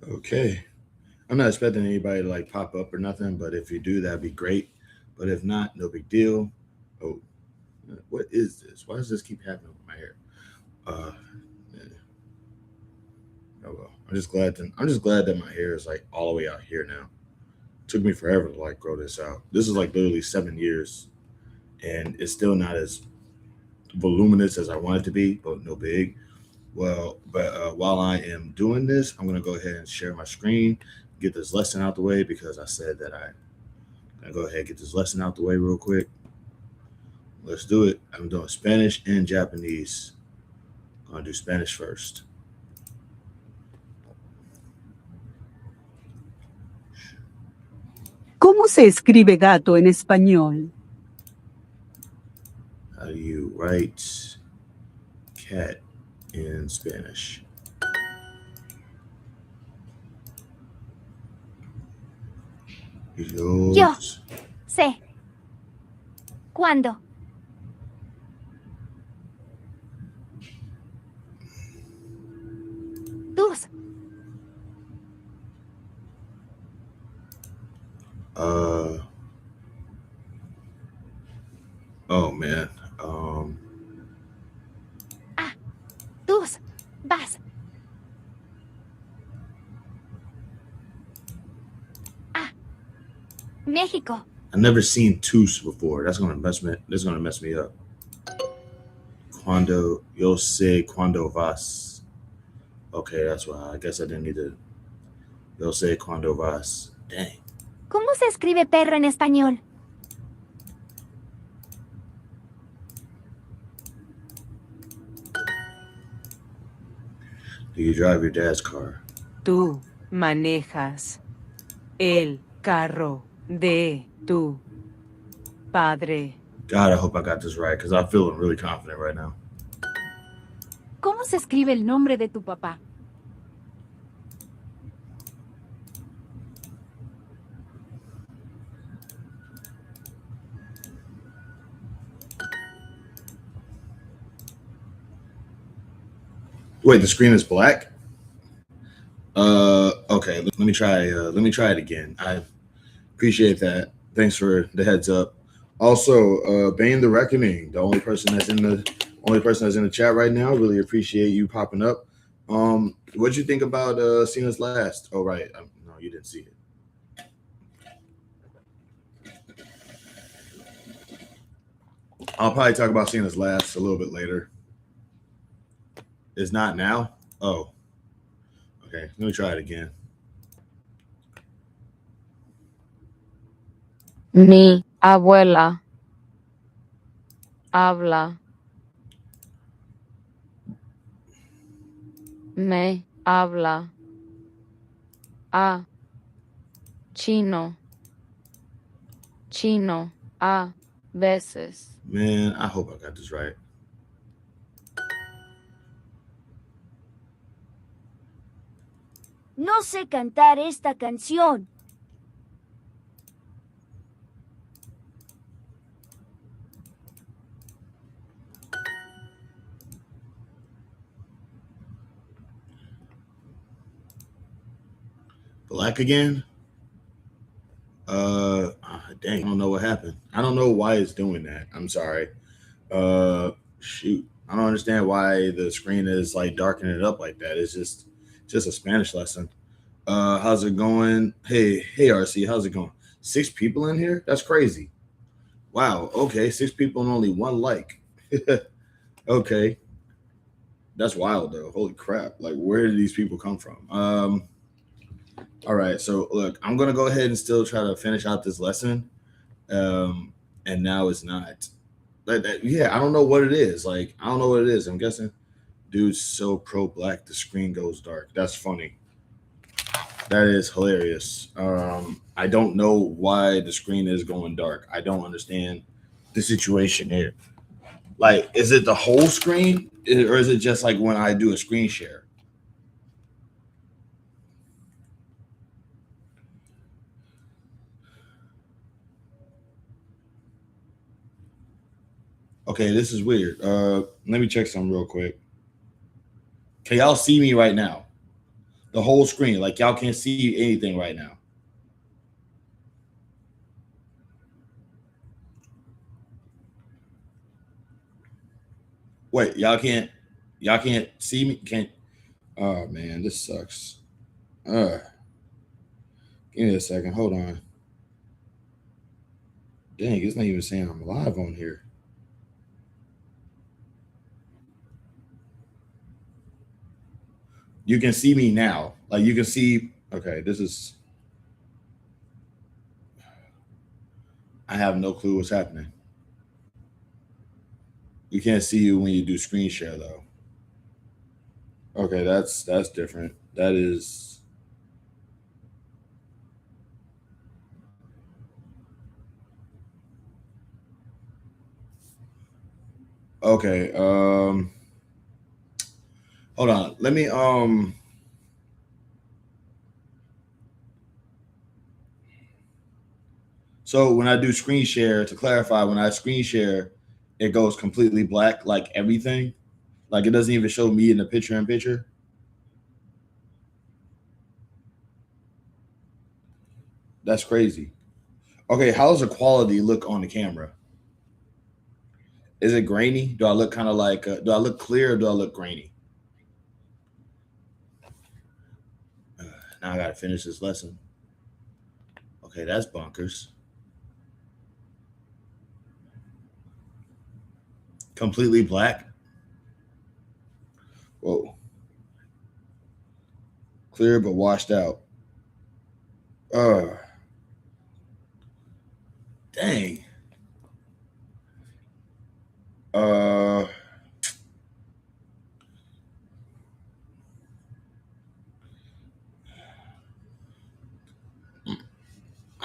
Okay. I'm not expecting anybody to like pop up or nothing, but if you do, that'd be great. But if not, no big deal. Oh, what is this? Why does this keep happening with my hair? Uh, yeah, oh well. I'm just glad that my hair is like all the way out here now. It took me forever to like grow this out. This is like literally 7 years, and it's still not as voluminous as I want it to be, but no big. Well, but while I am doing this, I'm gonna go ahead and share my screen, get this lesson out the way because I said that I go ahead and get this lesson out the way real quick. Let's do it. I'm doing Spanish and Japanese. I'm gonna do Spanish first. ¿Cómo se escribe gato en español? How do you write cat in Spanish? Yo Yours. sé. ¿Cuándo? Tus. Uh oh man. Um Ah, tus. Vas. Ah, México. I never seen tus before. That's gonna mess me up. Cuando yo sé cuando vas. Okay, that's why. I guess I didn't need to. Yo sé cuando vas. Dang. ¿Cómo se escribe perro en español? Do you drive your dad's car? Tú manejas el carro de tu padre. God, I hope I got this right because I'm feeling really confident right now. ¿Cómo se escribe el nombre de tu papá? Wait, the screen is black. Okay. Let me try it again. I appreciate that. Thanks for the heads up. Also, Bane the Reckoning, the only person that's in the chat right now. Really appreciate you popping up. What'd you think about Seeing Us Last? Oh, right. No, you didn't see it. I'll probably talk about Seeing Us Last a little bit later. It's not now. Oh, okay. Let me try it again. Mi abuela habla. Me habla a chino. Chino a veces. Man, I hope I got this right. No sé cantar esta canción. Black again? Dang, I don't know what happened. I don't know why it's doing that. I'm sorry. Shoot. I don't understand why the screen is like darkening it up like that. It's just a Spanish lesson. How's it going? Hey, RC, how's it going? 6 people in here? That's crazy. Wow. Okay, 6 people and only one like. Okay, that's wild though. Holy crap! Like, where did these people come from? All right. So look, I'm gonna go ahead and still try to finish out this lesson. Um, and now it's not. Yeah, I don't know what it is. Like, I don't know what it is. I'm guessing, dude's so pro black, the screen goes dark. That's funny. That is hilarious. I don't know why the screen is going dark. I don't understand the situation here. Like, is it the whole screen, or is it just like when I do a screen share? Okay, this is weird. Let me check something real quick. Can y'all see me right now? The whole screen. Like y'all can't see anything right now. Wait, y'all can't see me? Can't. Oh man, this sucks. Give me a second. Hold on. Dang, it's not even saying I'm live on here. You can see me now. Like you can see. Okay, this is. I have no clue what's happening. You can't see you when you do screen share though. Okay, that's different. That is. Okay. Hold on. Let me So when I do screen share, to clarify, when I screen share, it goes completely black, like everything. Like it doesn't even show me in the picture. That's crazy. Okay, how does the quality look on the camera? Is it grainy? Do I look kind of like, do I look clear or do I look grainy? Now I got to finish this lesson. Okay, that's bonkers. Completely black. Whoa. Clear but washed out. Dang.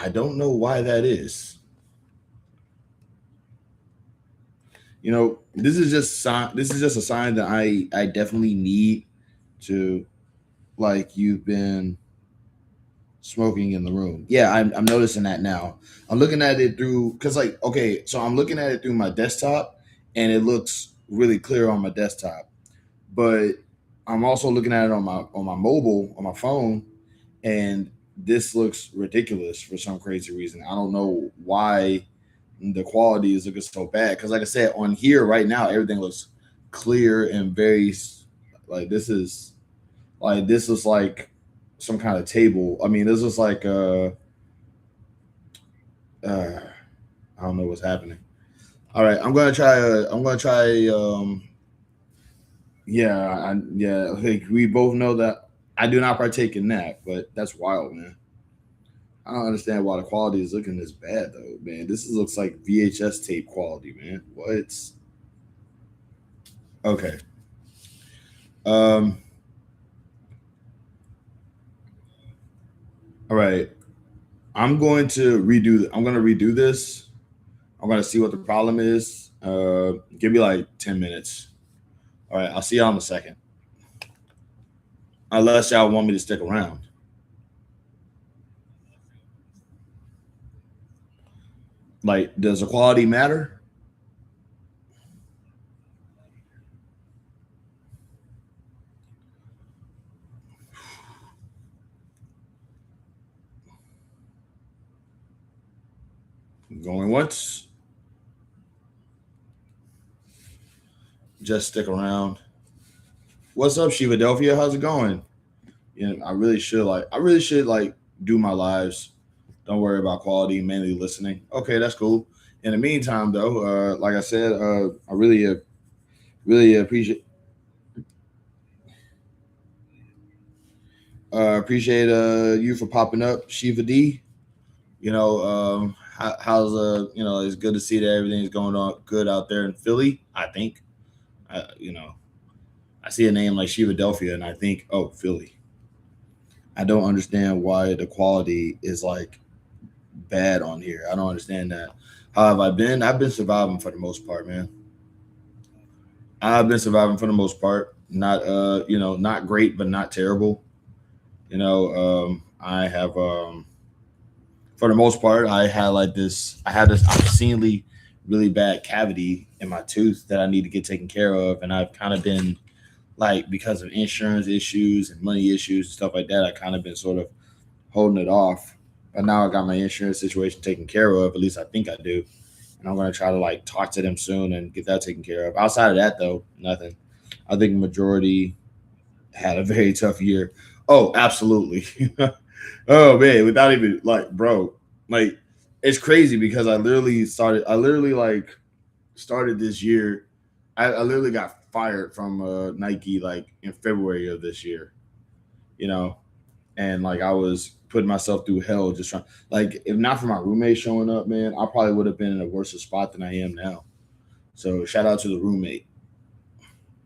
I don't know why that is. You know, this is just a sign that I definitely need to, like, you've been smoking in the room. Yeah, I'm noticing that now. I'm looking at it through, because like, okay, so I'm looking at it through my desktop and it looks really clear on my desktop, but I'm also looking at it on my mobile, on my phone, and this looks ridiculous for some crazy reason. I don't know why the quality is looking so bad, because like I said, on here right now everything looks clear and very, like, this is like some kind of table. I mean, this is like I don't know what's happening. All right, I'm gonna try yeah, like we both know that I do not partake in that, but that's wild, man. I don't understand why the quality is looking this bad though, man. This looks like VHS tape quality, man. What? Okay. All right. I'm going to redo this. I'm going to see what the problem is. Give me like 10 minutes. All right. I'll see y'all in a second. Unless y'all want me to stick around. Like, does the quality matter? Going once. Just stick around. What's up, Shivadelphia? How's it going? You know, I really should do my lives. Don't worry about quality, mainly listening. Okay, that's cool. In the meantime, though, like I said, I really appreciate you for popping up, Shiva D. You know, how's you know, it's good to see that everything's going on good out there in Philly. I think, you know, I see a name like Shivadelphia and I think, oh, Philly. I don't understand why the quality is like bad on here. I don't understand that. How have I been? I've been surviving for the most part, man. I've been surviving for the most part. Not you know, not great, but not terrible. You know, I have for the most part, I had this obscenely really bad cavity in my tooth that I need to get taken care of, and I've kind of been like because of insurance issues and money issues and stuff like that, I kind of been sort of holding it off. But now I got my insurance situation taken care of. At least I think I do. And I'm gonna try to like talk to them soon and get that taken care of. Outside of that, though, nothing. I think majority had a very tough year. Oh, absolutely. Oh man, without even like, bro, like it's crazy because I literally started this year. I literally got fired from Nike like in February of this year, you know, and like I was putting myself through hell just trying. Like, if not for my roommate showing up, man, I probably would have been in a worse spot than I am now. So shout out to the roommate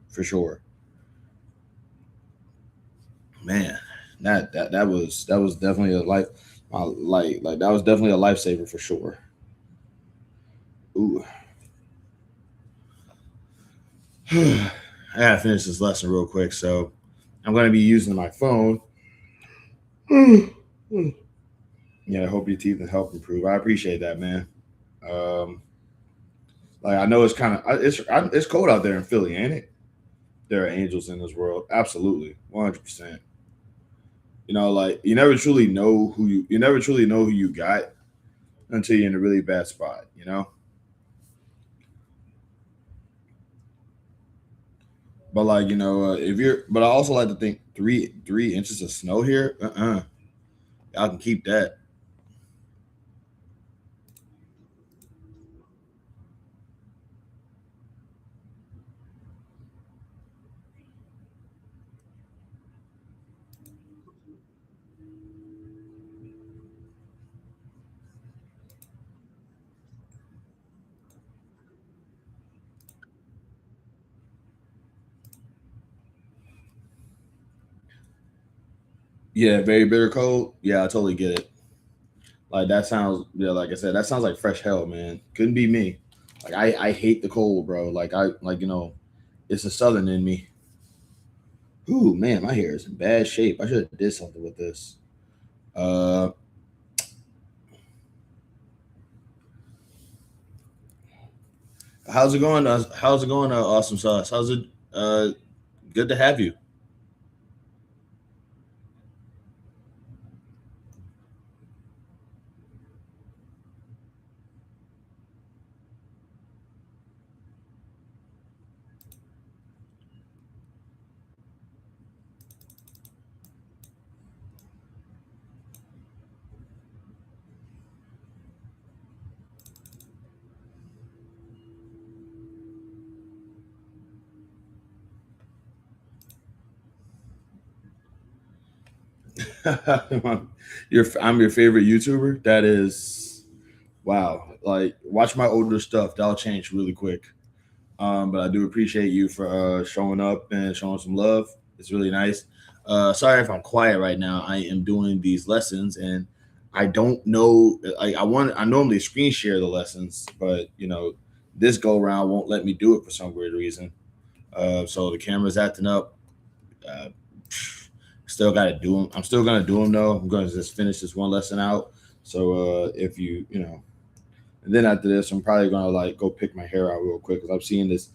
for sure. Man, that was definitely a life, like that was definitely a lifesaver for sure. Ooh. I gotta finish this lesson real quick, so I'm gonna be using my phone. Yeah, I hope your teeth and health improve. I appreciate that, man. Um, like I know it's kind of it's cold out there in Philly, ain't it? There are angels in this world, absolutely, 100%. You know, like you never truly know you never truly know who you got until you're in a really bad spot. You know, but like if you're, but I also like to think 3 inches of snow here. Y'all can keep that. Yeah, very bitter cold. Yeah, I totally get it. Like that sounds, yeah, like I said, that sounds like fresh hell, man. Couldn't be me. Like I hate the cold, bro. Like I like it's a southern in me. Ooh, man, my hair is in bad shape. I should have did something with this. Uh, how's it going? How's it going? Awesome sauce. How's it? Good to have you. I'm your favorite YouTuber. That is wow. Like watch my older stuff. That'll change really quick. But I do appreciate you for showing up and showing some love. It's really nice. Sorry if I'm quiet right now. I am doing these lessons and I don't know. I normally screen share the lessons, but this go around won't let me do it for some weird reason. So the camera's acting up. Uh, Still got to do them. I'm still gonna do them though. I'm gonna just finish this one lesson out. So if and then after this, I'm probably gonna like go pick my hair out real quick because I'm seeing this.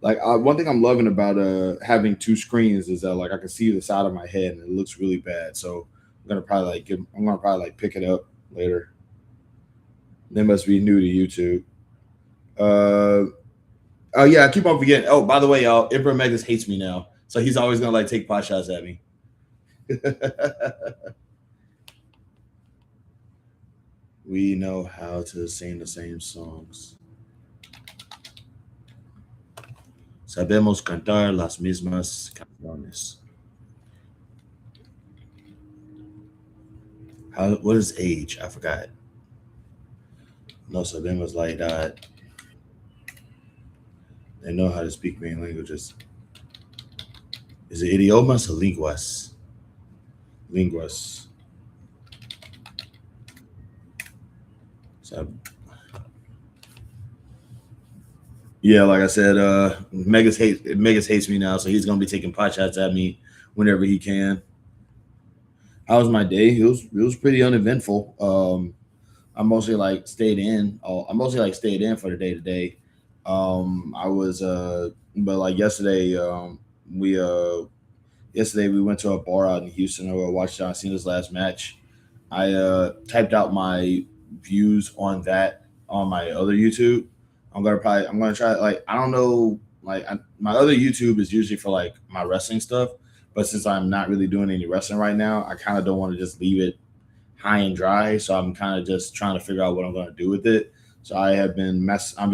Like one thing I'm loving about having two screens is that like I can see the side of my head and it looks really bad. So I'm gonna probably like pick it up later. They must be new to YouTube. Oh yeah, I keep on forgetting. Oh, by the way, y'all, Ibra Megas hates me now, so he's always gonna like take pot shots at me. We know how to sing the same songs. Sabemos cantar las mismas canciones. What is age? I forgot. No sabemos la edad. They know how to speak many languages. Is it idiomas or linguas? Linguas. So, yeah, like I said, Megas hates me now, so he's gonna be taking pot shots at me whenever he can. How was my day? It was pretty uneventful. I mostly like stayed in. I mostly like stayed in for the day today. I was but like yesterday, we yesterday we went to a bar out in Houston where we watched John Cena's last match. I typed out my views on that on my other YouTube. I'm gonna try, like, I don't know, like, my other YouTube is usually for like my wrestling stuff, but since I'm not really doing any wrestling right now, I kind of don't want to just leave it high and dry. So I'm kind of just trying to figure out what I'm going to do with it. So I've been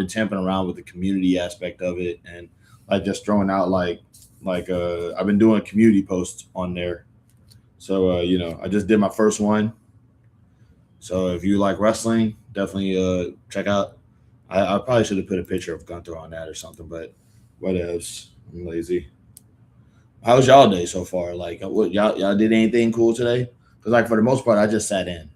tamping around with the community aspect of it, and like just throwing out like I've been doing community posts on there. So you know, I just did my first one. So if you like wrestling, definitely check out. I probably should have put a picture of Gunther on that or something, but what else? I'm lazy. How's y'all day so far? Like, what y'all did anything cool today? Because like for the most part, I just sat in.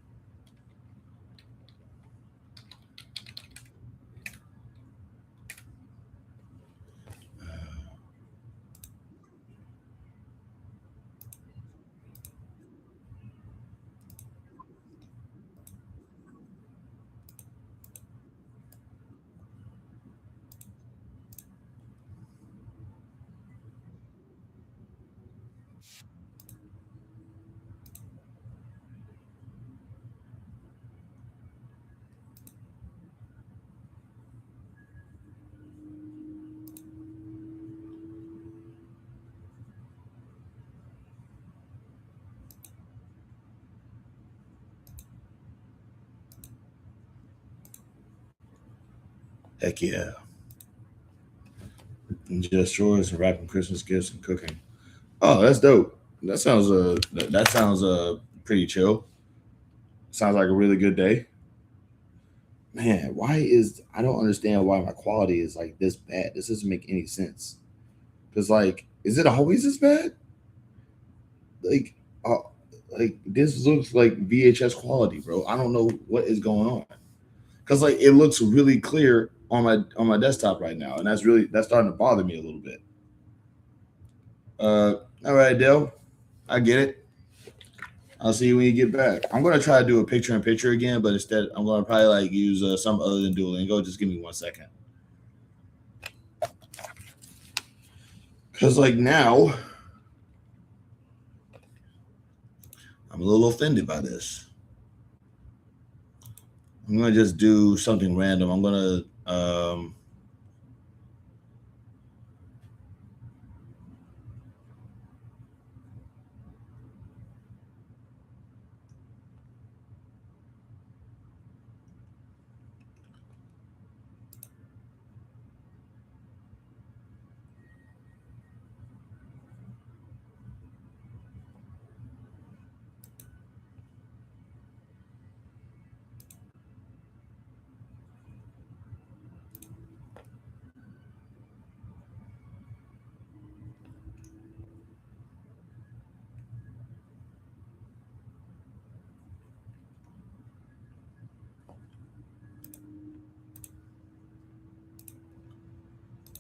Heck yeah. And just chores and wrapping Christmas gifts and cooking. Oh, that's dope. That sounds pretty chill. Sounds like a really good day. Man, I don't understand why my quality is like this bad. This doesn't make any sense. Cause like, is it always this bad? Like, uh, like this looks like VHS quality, bro. I don't know what is going on. Cause like it looks really clear on my desktop right now, and that's starting to bother me a little bit. All right, Dale, I get it. I'll see you when you get back. I'm gonna try to do a picture in picture again, but instead I'm gonna probably like use some other than Duolingo. Just give me 1 second. Cause like now I'm a little offended by this. I'm gonna just do something random. I'm gonna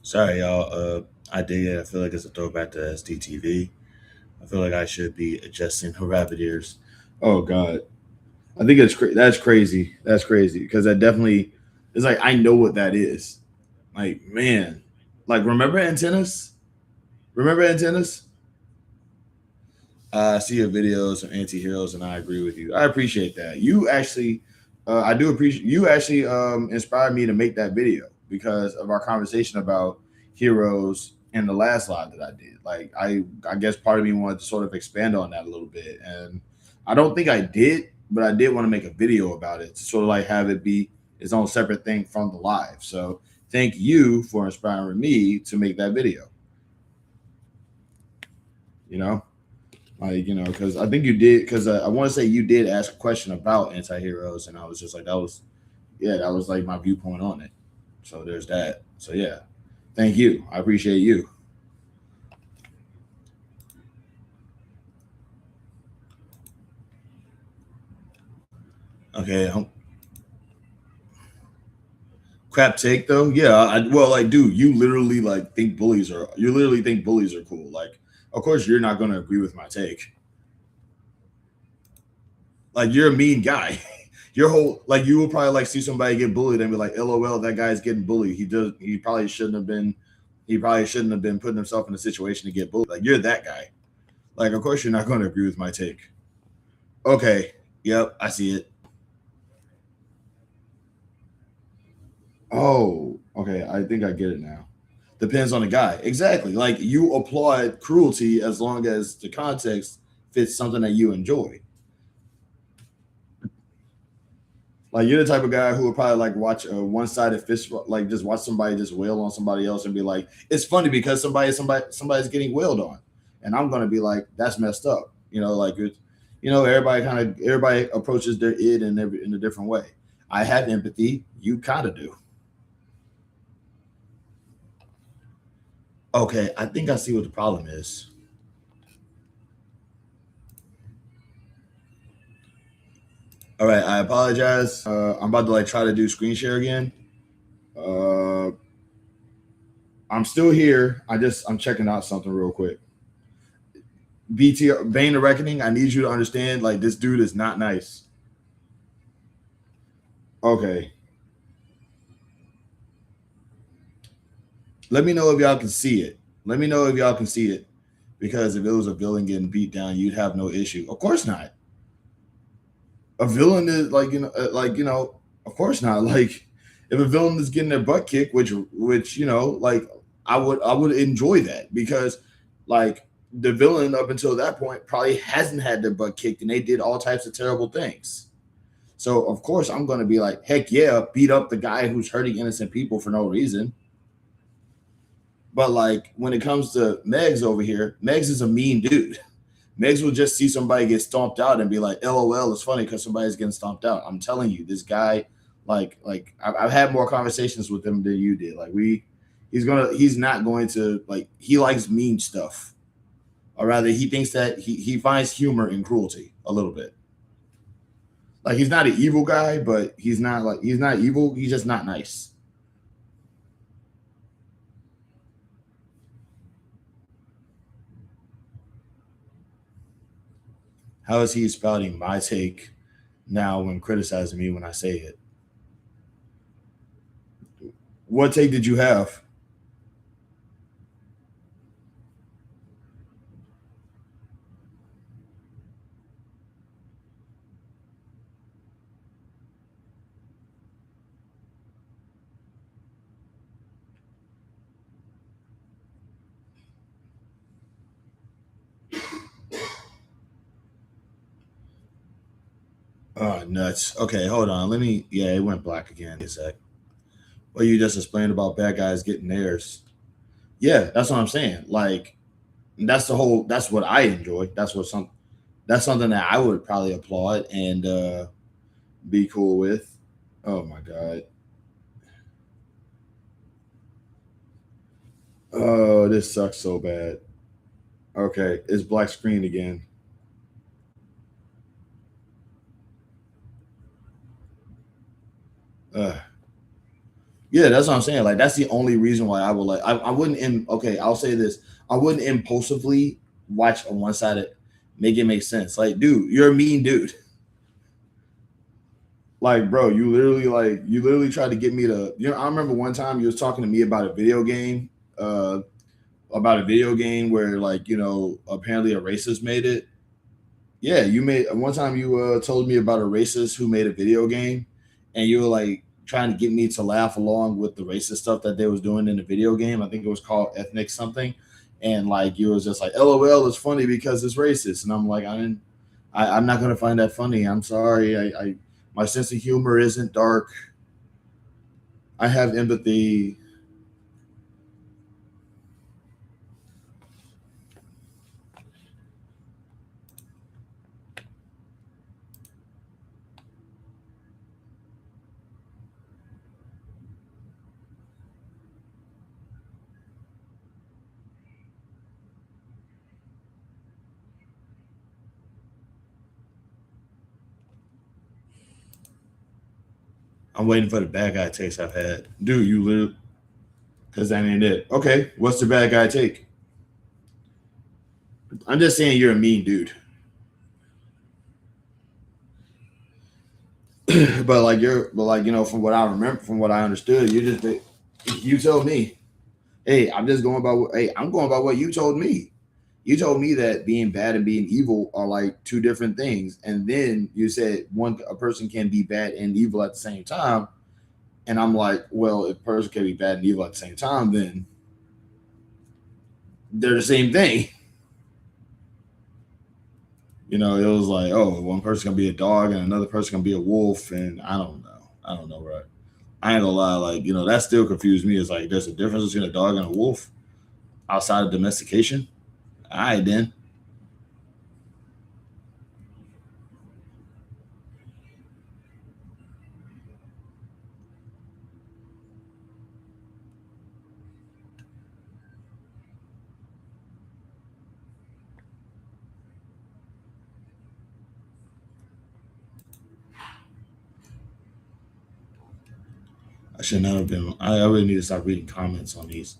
sorry, y'all. I did. I feel like it's a throwback to SDTV. I feel like I should be adjusting the rabbit ears. Oh God, I think that's crazy. That's crazy because that definitely is like I know what that is. Like man, like remember antennas? Remember antennas? I see your videos of anti-heroes, and I agree with you. I appreciate that. You actually, I do appreciate you actually inspired me to make that video because of our conversation about heroes in the last live that I did. Like I guess part of me wanted to sort of expand on that a little bit, and I don't think I did, but I did want to make a video about it to sort of like have it be its own separate thing from the live. So thank you for inspiring me to make that video. You know. Like, you know, because I think you did, because I want to say you did ask a question about anti-heroes, and I was just like, that was like my viewpoint on it. So there's that. So yeah, thank you. I appreciate you. Okay. Crap take though. Yeah. Well, like, dude, you literally think bullies are cool. Like, of course, you're not going to agree with my take. Like, you're a mean guy. Your whole, like, you will probably like see somebody get bullied and be like, LOL, that guy's getting bullied. He probably shouldn't have been He probably shouldn't have been putting himself in a situation to get bullied. Like, you're that guy. Like, of course you're not going to agree with my take. Okay. Yep, I see it. Oh, okay. I think I get it now. Depends on the guy. Exactly. Like, you applaud cruelty as long as the context fits something that you enjoy. Like, you're the type of guy who would probably like watch a one-sided fist, like just watch somebody just wail on somebody else and be like, it's funny because somebody's getting wailed on, and I'm gonna be like, that's messed up. You know, like it's, you know, everybody approaches their id in a different way. I have empathy. You kind of do. Okay, I think I see what the problem is. All right, I apologize. I'm about to like try to do screen share again. I'm still here. I'm checking out something real quick. BT Bane of Reckoning, I need you to understand, like, this dude is not nice. Okay. Let me know if y'all can see it. Let me know if y'all can see it. Because if it was a villain getting beat down, you'd have no issue. Of course not. A villain is like, of course not. Like, if a villain is getting their butt kicked, which like I would enjoy that, because like the villain up until that point probably hasn't had their butt kicked and they did all types of terrible things. So of course I'm going to be like, heck yeah, beat up the guy who's hurting innocent people for no reason. But like when it comes to Megs over here, Megs is a mean dude. Megs will just see somebody get stomped out and be like, LOL, it's funny because somebody's getting stomped out. I'm telling you, this guy, like I've had more conversations with him than you did. Like he's not going to, like, he likes mean stuff. Or rather, he thinks that he finds humor in cruelty a little bit. Like, he's not an evil guy, but he's not evil. He's just not nice. How is he spouting my take now when criticizing me when I say it? What take did you have? Oh, nuts. Okay, hold on. Yeah, it went black again. A sec. Well, you just explained about bad guys getting theirs. Yeah, that's what I'm saying. Like, that's what I enjoy. That's something that I would probably applaud and be cool with. Oh my God. Oh, this sucks so bad. Okay, it's black screen again. Yeah, that's what I'm saying. Like, that's the only reason why I would like. I wouldn't. Okay, I'll say this. I wouldn't impulsively watch a one-sided. Make it make sense. Like, dude, you're a mean dude. Like, bro, you literally tried to get me to. I remember one time you was talking to me about a video game. About a video game where, like, apparently a racist made it. Yeah, you made one time. You told me about a racist who made a video game, and you were like trying to get me to laugh along with the racist stuff that they was doing in the video game. I think it was called ethnic something, and like you was just like, LOL, it's funny because it's racist, and I'm like, I'm not gonna find that funny. I'm sorry. My sense of humor isn't dark. I have empathy. I'm waiting for the bad guy takes I've had. Dude, you literally, because that ain't it. Okay, what's the bad guy take? I'm just saying you're a mean dude. but from what I remember, from what I understood, you tell me. Hey, I'm just going by what. Hey, I'm going by what you told me. You told me that being bad and being evil are like two different things, and then you said a person can be bad and evil at the same time, and I'm like, well, if a person can be bad and evil at the same time, then they're the same thing. You know, it was like, oh, one person can be a dog and another person can be a wolf, and I don't know, right? I ain't gonna lie, like, that still confused me. It's like there's a difference between a dog and a wolf outside of domestication. All right, then. I should not have been. I really need to stop reading comments on these.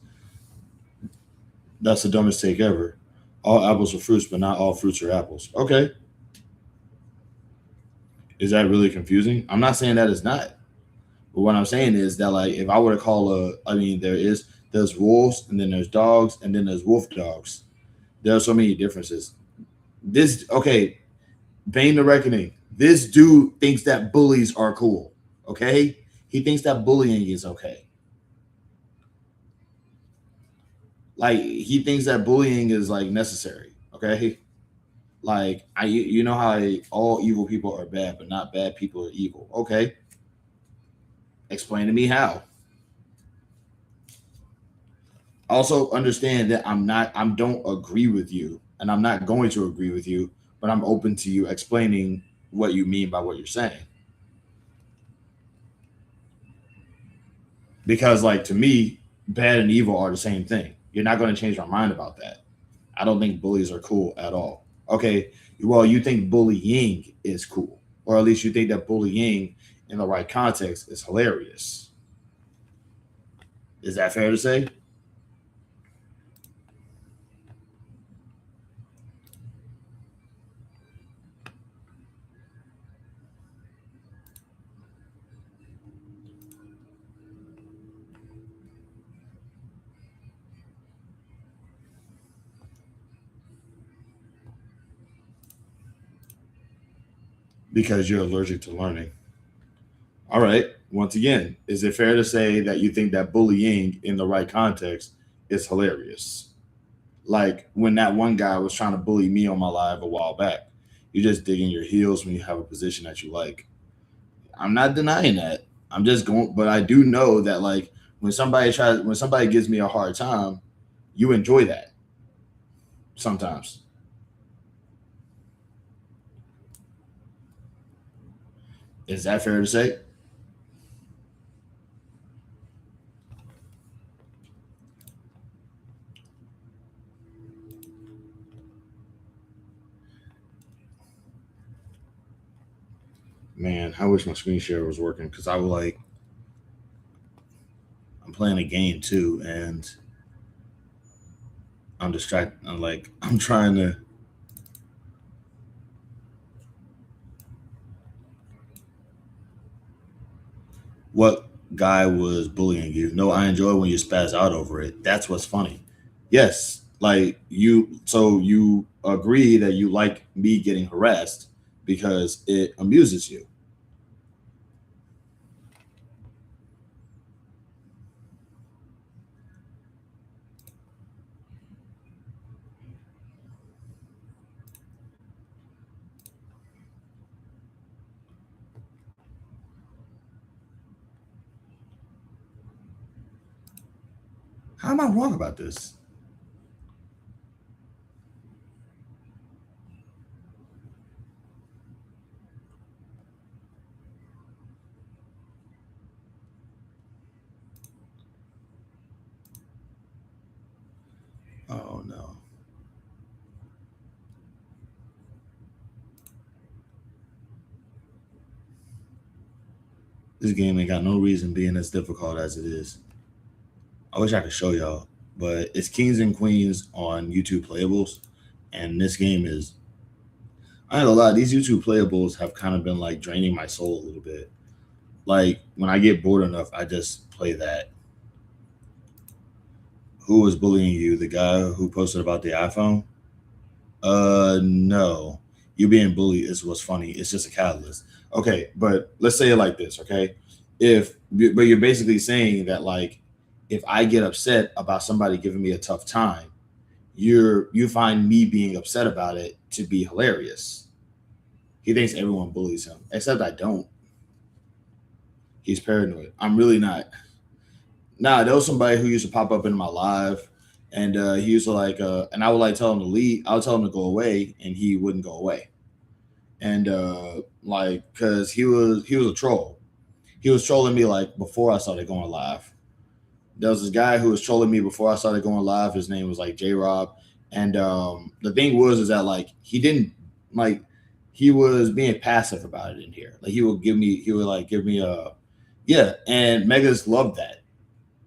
That's the dumbest take ever. All apples are fruits, but not all fruits are apples. Okay. Is that really confusing? I'm not saying that it's not. But what I'm saying is that, like, if I were to there's wolves and then there's dogs and then there's wolf dogs. There are so many differences. Okay, Bane the Reckoning. This dude thinks that bullies are cool. Okay? He thinks that bullying is okay. Like, he thinks that bullying is like necessary. Okay? Like, you know how all evil people are bad, but not bad people are evil. Okay. Explain to me how. Also understand that I don't agree with you, and I'm not going to agree with you, but I'm open to you explaining what you mean by what you're saying. Because, like, to me, bad and evil are the same thing. You're not going to change my mind about that. I don't think bullies are cool at all. Okay, well, you think bullying is cool, or at least you think that bullying in the right context is hilarious. Is that fair to say? Because you're allergic to learning. All right. Once again, is it fair to say that you think that bullying in the right context is hilarious? Like when that one guy was trying to bully me on my live a while back. You're just digging your heels when you have a position that you like. I'm not denying that. I'm just going, but I do know that, like, when somebody gives me a hard time, you enjoy that sometimes. Is that fair to say? Man, I wish my screen share was working because I'm playing a game too, and I'm distracted. I'm trying to. What guy was bullying you? No, I enjoy when you spaz out over it. That's what's funny. Yes, like you. So you agree that you like me getting harassed because it amuses you. How am I wrong about this? Oh no. This game ain't got no reason being as difficult as it is. I wish I could show y'all, but it's Kings and Queens on YouTube Playables, and this game is. I ain't gonna lie, these YouTube Playables have kind of been like draining my soul a little bit. Like when I get bored enough, I just play that. Who was bullying you? The guy who posted about the iPhone? No. You being bullied is what's funny. It's just a catalyst. Okay, but let's say it like this, okay? But you're basically saying that like if I get upset about somebody giving me a tough time, you find me being upset about it to be hilarious. He thinks everyone bullies him, except I don't. He's paranoid. I'm really not. Nah, there was somebody who used to pop up in my live, and he used to like, and I would like tell him to leave. I would tell him to go away, and he wouldn't go away. And like, cause he was a troll. He was trolling me like before I started going live. There was this guy who was trolling me before I started going live. His name was like J Rob, and the thing was is that like he didn't like he was being passive about it in here. Like he would give me a yeah, and Megas loved that.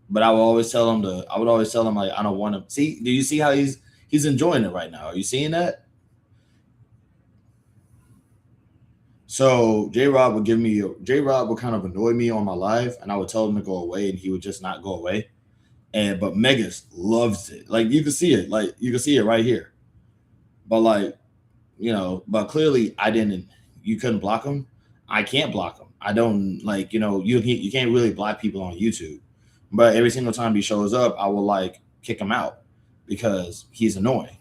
But I would always tell him like I don't want him. See, do you see how he's enjoying it right now? Are you seeing that? So J Rob would kind of annoy me on my live, and I would tell him to go away, and he would just not go away. But Megas loves it. Like you can see it, right here. But like, but clearly you couldn't block him. I can't block him. I don't like, you can't really block people on YouTube. But every single time he shows up, I will like kick him out because he's annoying.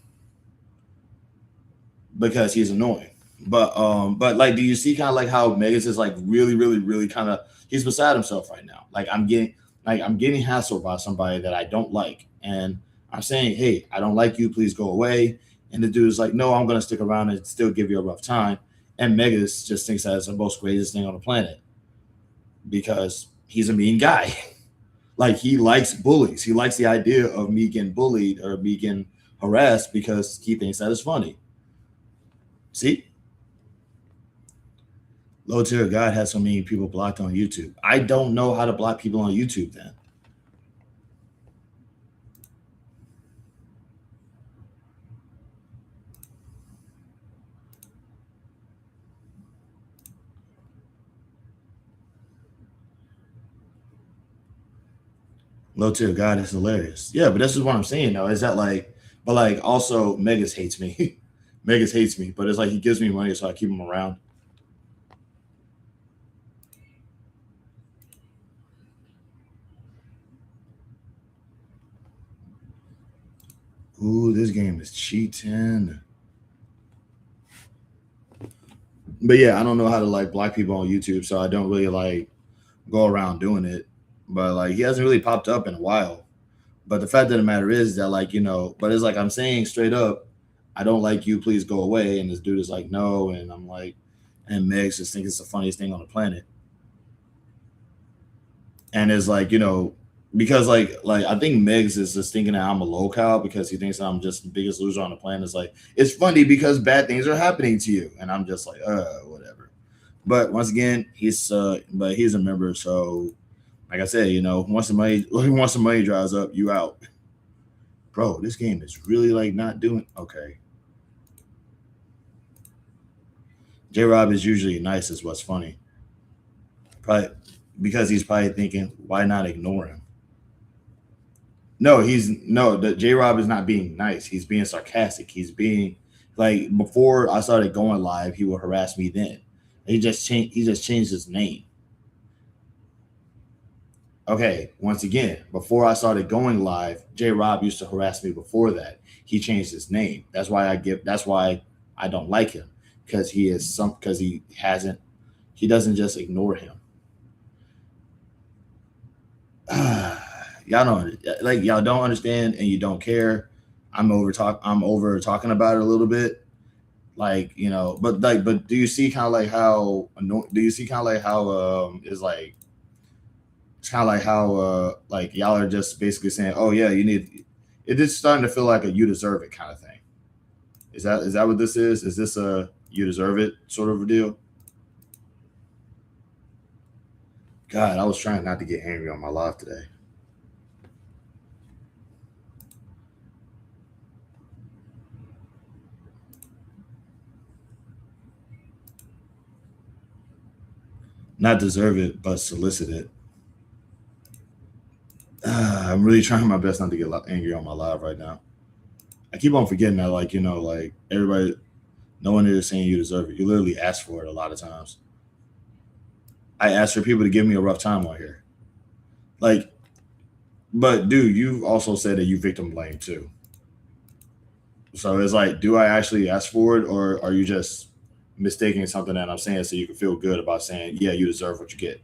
But like, do you see kind of like how Megas is like really, really, really kind of he's beside himself right now? Like I'm getting hassled by somebody that I don't like, and I'm saying, hey, I don't like you. Please go away. And the dude is like, no, I'm gonna stick around and still give you a rough time. And Megas just thinks that's the most greatest thing on the planet because he's a mean guy. Like he likes bullies. He likes the idea of me getting bullied or me getting harassed because he thinks that is funny. See? Low tier God has so many people blocked on YouTube. I don't know how to block people on YouTube then. Low tier God is hilarious. Yeah, but this is what I'm saying though. Is that like, but like also Megas hates me. Megas hates me, but it's like he gives me money, so I keep him around. Ooh, this game is cheating. But yeah, I don't know how to like block people on YouTube, so I don't really like go around doing it. But like he hasn't really popped up in a while. But the fact of the matter is that like, but it's like I'm saying straight up, I don't like you, please go away. And this dude is like, no, and I'm like, and Megs just thinks it's the funniest thing on the planet. And it's like, because like I think Megs is just thinking that I'm a local because he thinks I'm just the biggest loser on the planet. It's like it's funny because bad things are happening to you, and I'm just like, whatever. But once again, he's a member, so like I said, once the money dries up, you out, bro. This game is really like not doing okay. J Rob is usually nice, is what's funny. Probably because he's probably thinking, why not ignore him? No, the J Rob is not being nice. He's being sarcastic. He's being like before I started going live, he would harass me then. He just changed his name. Okay, once again, before I started going live, J Rob used to harass me before that. He changed his name. That's why I don't like him. Because he doesn't just ignore him. Y'all don't understand and you don't care. I'm over talking about it a little bit. Like, but do you see kind of like how is like it's kind of like how like y'all are just basically saying, oh yeah, it is starting to feel like a you deserve it kind of thing. Is that what this is? Is this a you deserve it sort of a deal? God, I was trying not to get angry on my live today. Not deserve it, but solicit it. I I'm really trying my best not to get angry on my live right now. I keep on forgetting that, like, you know, like everybody, no one is saying you deserve it. You literally ask for it a lot of times. I ask for people to give me a rough time on here. Like, but dude, you've also said that you victim blame too. So it's like, do I actually ask for it, or are you just mistaking something that I'm saying so you can feel good about saying, yeah, you deserve what you get?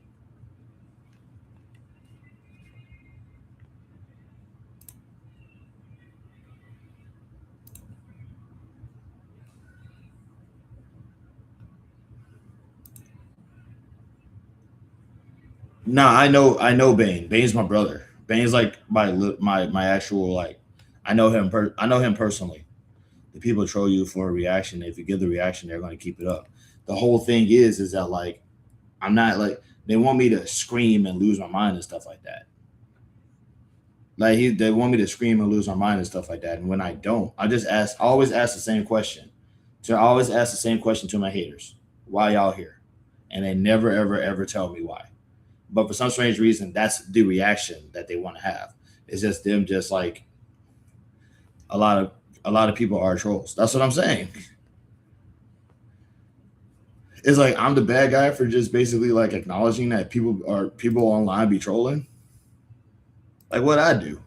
No, I know Bane. Bane's my brother. Bane's like my actual, like, I know him. I know him personally. The people troll you for a reaction. If you give the reaction, they're going to keep it up. The whole thing is that, like, I'm not like, they want me to scream and lose my mind and stuff like that. Like, they want me to scream and lose my mind and stuff like that. And when I don't, I always ask the same question. I always ask the same question to my haters: why y'all here? And they never, ever, ever tell me why. But for some strange reason, that's the reaction that they want to have. It's just them, just like a lot of people are trolls. That's what I'm saying. It's like I'm the bad guy for just basically like acknowledging that people online be trolling. Like, what I do?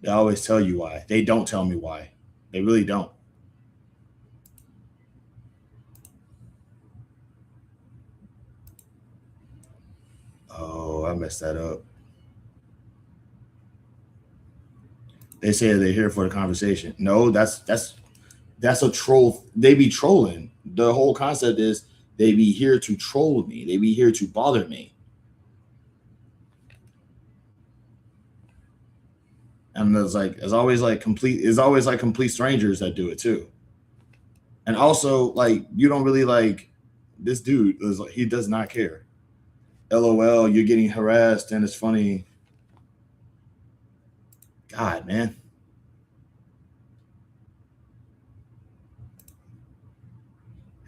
They always tell you why. They don't tell me why. They really don't. Oh, I messed that up. They say they're here for the conversation. No, that's a troll. They be trolling. The whole concept is they be here to troll me. They be here to bother me. And it's always like complete strangers that do it too. And also, like, you don't really like this dude. He does not care. LOL, you're getting harassed and it's funny. God, man.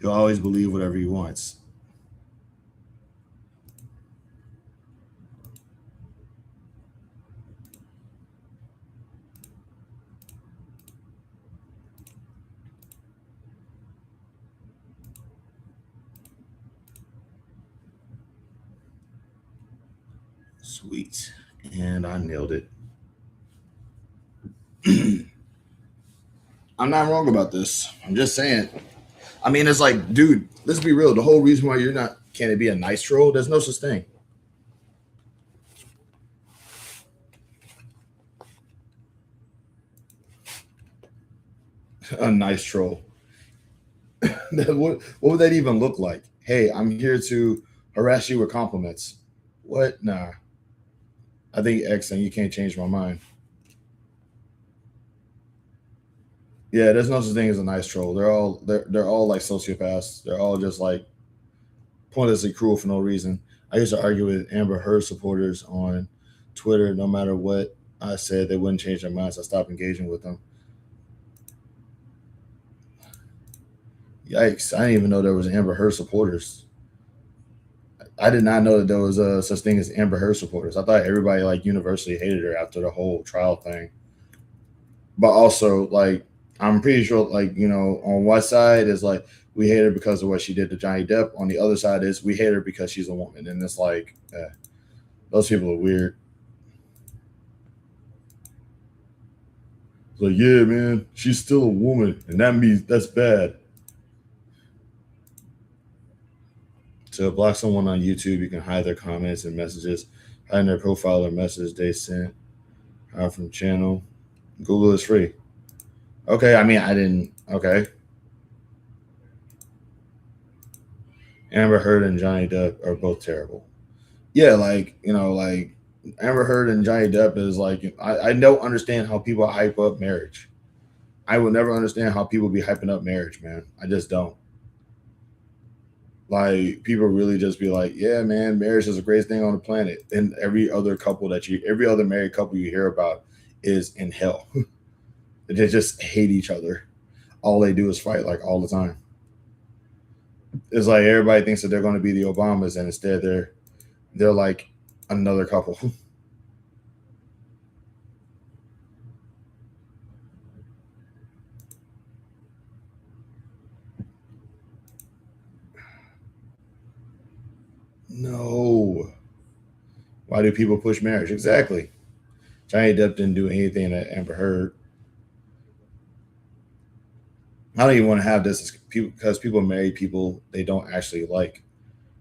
He'll always believe whatever he wants. Sweet. And I nailed it. I'm not wrong about this. I'm just saying. I mean, it's like, dude, let's be real. The whole reason why can it be a nice troll? There's no such thing. A nice troll. What would that even look like? Hey, I'm here to harass you with compliments. What? Nah. I think X and you can't change my mind. Yeah, there's no such thing as a nice troll. They're all like sociopaths. They're all just like pointlessly cruel for no reason. I used to argue with Amber Heard supporters on Twitter. No matter what I said, they wouldn't change their minds. I stopped engaging with them. Yikes! I didn't even know there was Amber Heard supporters. I did not know that there was a such thing as Amber Heard supporters. I thought everybody like universally hated her after the whole trial thing. But also, like, I'm pretty sure, like, you know, on one side is like we hate her because of what she did to Johnny Depp. On the other side is we hate her because she's a woman. And it's like, those people are weird. It's like, yeah, man, she's still a woman, and that means that's bad. To block someone on YouTube, you can hide their comments and messages, hide their profile or message they sent from channel. Google is free. Okay, I mean, I didn't. Okay. Amber Heard and Johnny Depp are both terrible. Yeah, like, you know, like Amber Heard and Johnny Depp is like, I don't understand how people hype up marriage. I will never understand how people be hyping up marriage, man. I just don't. Like, people really just be like, yeah, man, marriage is the greatest thing on the planet. And every other married couple you hear about is in hell. They just hate each other. All they do is fight, like, all the time. It's like everybody thinks that they're going to be the Obamas, and instead they're like another couple. No. Why do people push marriage? Exactly. Johnny Depp didn't do anything that Amber Heard. I don't even want to have this because people marry people they don't actually like.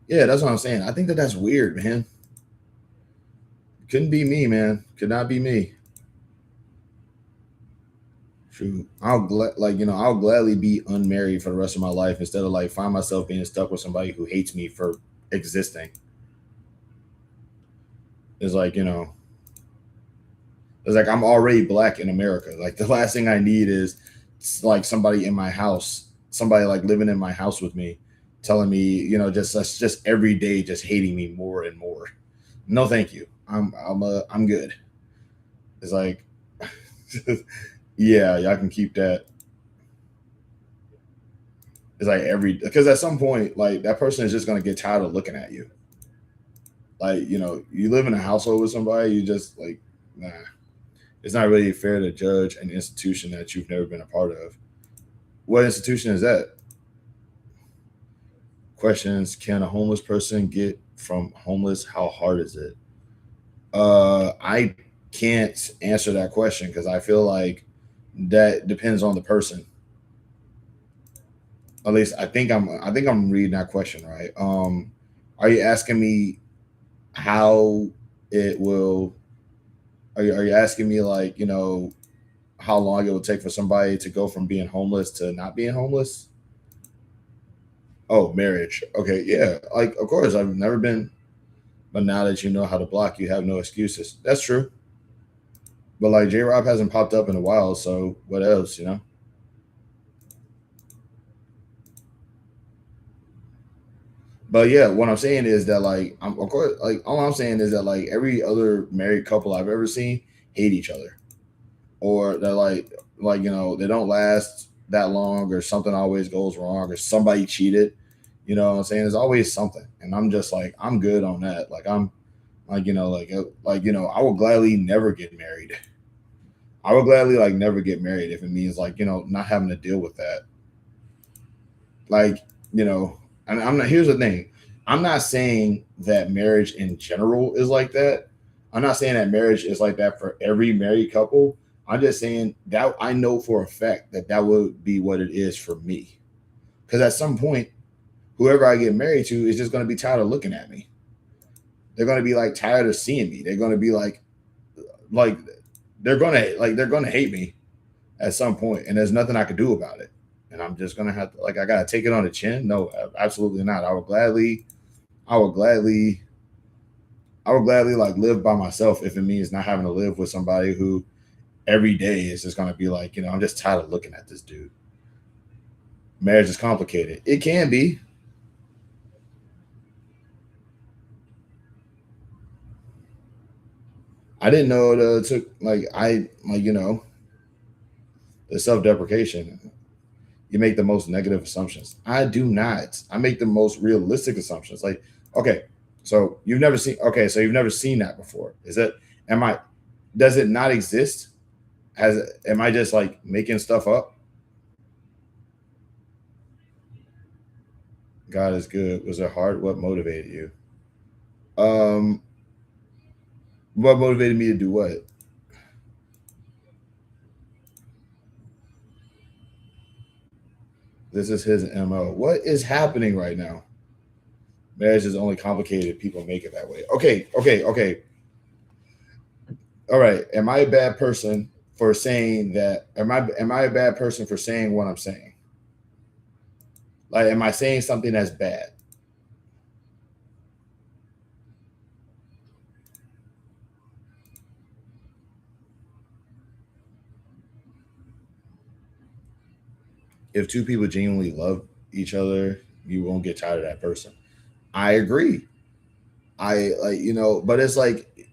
Yeah, that's what I'm saying. I think that's weird, man. Couldn't be me, man. Could not be me. True. I'll gladly be unmarried for the rest of my life instead of like find myself being stuck with somebody who hates me for existing. It's like, it's like I'm already black in America. Like the last thing I need is like somebody in my house, somebody like living in my house with me, telling me, just every day, just hating me more and more. No, thank you. I'm good. It's like, yeah, y'all can keep that. It's like because at some point, like that person is just gonna get tired of looking at you. Like, you live in a household with somebody, you just like, nah. It's not really fair to judge an institution that you've never been a part of. What institution is that? Questions: can a homeless person get from homeless? How hard is it? I can't answer that question because I feel like that depends on the person. At least I think I'm reading that question right. Are you asking me how it will? Are you asking me like, how long it will take for somebody to go from being homeless to not being homeless? Oh, marriage. Okay, yeah. Like, of course, I've never been, but now that you know how to block, you have no excuses. That's true. But like J-Rob hasn't popped up in a while, so what else, But yeah, what I'm saying is that like of course, like all I'm saying is that like every other married couple I've ever seen hate each other, or they're like they don't last that long, or something always goes wrong, or somebody cheated. You know what I'm saying? There's always something, and I'm just like I'm good on that. Like I'm like I would gladly never get married. I would gladly like never get married if it means like not having to deal with that. Like and I'm not. Here's the thing. I'm not saying that marriage in general is like that. I'm not saying that marriage is like that for every married couple. I'm just saying that I know for a fact that would be what it is for me. Because at some point, whoever I get married to is just going to be tired of looking at me. They're going to be like tired of seeing me. They're going to be like they're going to hate me at some point, and there's nothing I could do about it. And I'm just gonna have to I gotta take it on the chin. No, absolutely not. I would gladly like live by myself if it means not having to live with somebody who every day is just gonna be like, I'm just tired of looking at this dude. Marriage is complicated. It can be. I didn't know it took the self-deprecation. You make the most negative assumptions. I do not. I make the most realistic assumptions. Like, okay, so you've never seen that before. Does it not exist? Am I just like making stuff up? God is good. Was it hard? What motivated you? What motivated me to do what? This is his MO. What is happening right now? Marriage is only complicated. People make it that way. Okay. All right. Am I a bad person for saying that? Am I a bad person for saying what I'm saying? Like, am I saying something that's bad? If two people genuinely love each other, you won't get tired of that person. I agree. But it's like,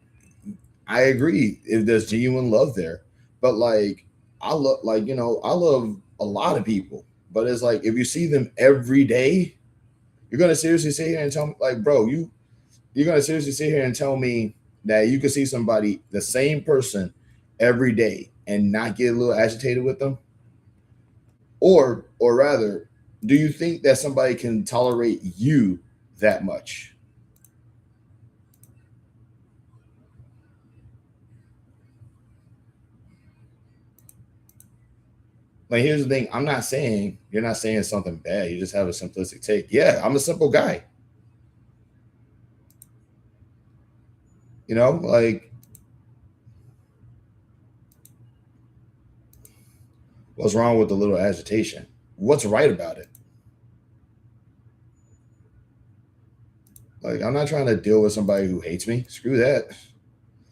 I agree if there's genuine love there. But like, I love a lot of people. But it's like, if you see them every day, you're gonna seriously sit here and tell me, like, bro, you're gonna seriously sit here and tell me that you can see somebody, the same person, every day and not get a little agitated with them? Or rather, do you think that somebody can tolerate you that much? like here's the thing. I'm not saying you're not saying something bad. You just have a simplistic take. Yeah, I'm a simple guy. You know, like what's wrong with the little agitation? What's right about it? Like, I'm not trying to deal with somebody who hates me. Screw that.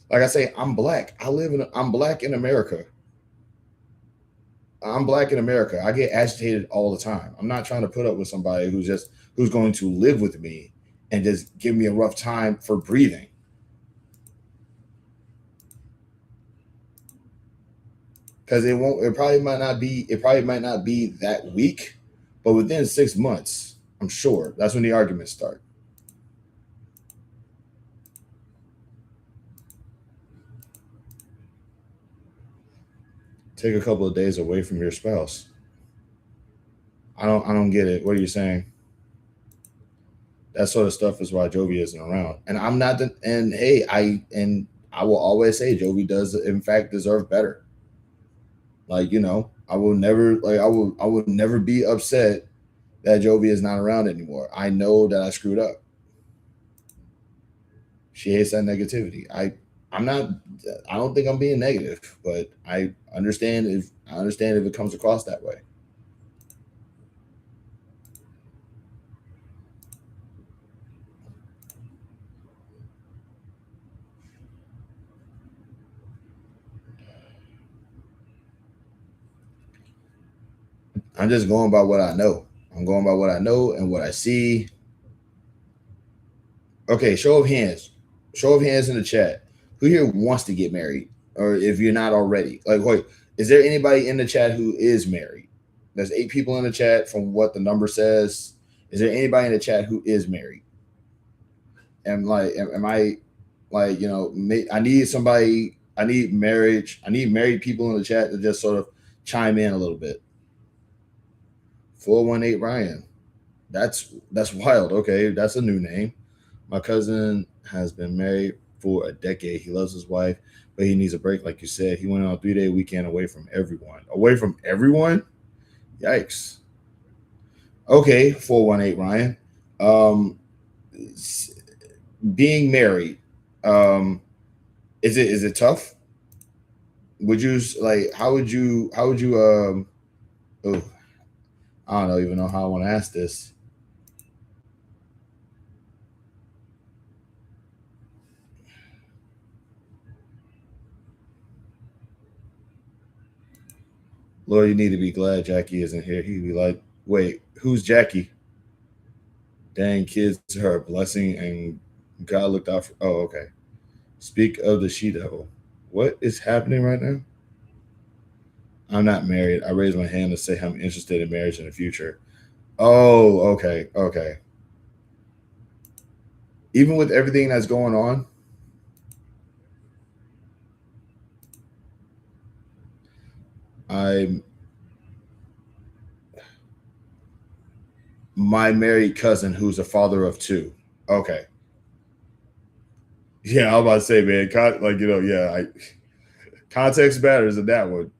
Like I say, I'm black. I'm black in America. I'm black in America. I get agitated all the time. I'm not trying to put up with somebody who's going to live with me and just give me a rough time for breathing. Because it probably might not be that week, but within 6 months, I'm sure that's when the arguments start. Take a couple of days away from your spouse. I don't get it. What are you saying? That sort of stuff is why Jovi isn't around. And I'm not I will always say Jovi does in fact deserve better. Like, you know, I will never be upset that Jovi is not around anymore. I know that I screwed up. She hates that negativity. I don't think I'm being negative, but I understand if it comes across that way. I'm just going by what I know. I'm going by what I know and what I see. Okay, show of hands. Show of hands in the chat. Who here wants to get married? Or if you're not already. Like, wait, is there anybody in the chat who is married? There's 8 people in the chat from what the number says. Is there anybody in the chat who is married? And like, am I like, you know, I need married people in the chat to just sort of chime in a little bit. 418 Ryan. That's wild. Okay, that's a new name. My cousin has been married for a decade. He loves his wife, but he needs a break, like you said. He went on a 3-day weekend away from everyone. Away from everyone? Yikes. Okay, 418 Ryan. Being married, is it tough? Would you like? How would you? Oh, I don't even know how I want to ask this. Lord, you need to be glad Jackie isn't here. He'd be like, wait, who's Jackie? Dang, kids are a blessing and God looked out for. Oh, okay. Speak of the she-devil. What is happening right now? I'm not married. I raised my hand to say I'm interested in marriage in the future. Oh, okay. Okay. Even with everything that's going on, my married cousin who's a father of 2. Okay. Yeah, I was about to say, man, context matters in that one.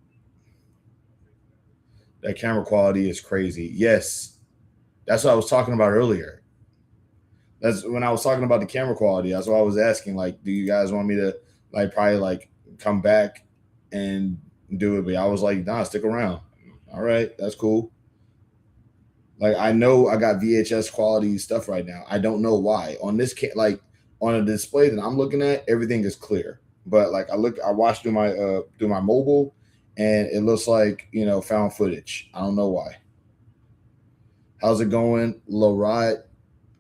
That camera quality is crazy. Yes. That's what I was talking about earlier. That's when I was talking about the camera quality. That's what I was asking. Like, do you guys want me to probably come back and do it? But I was like, nah, stick around. All right, that's cool. Like, I know I got VHS quality stuff right now. I don't know why. On this on a display that I'm looking at, everything is clear. But I watched through my mobile, and it looks like, you know, found footage. I don't know why. How's it going, Loride?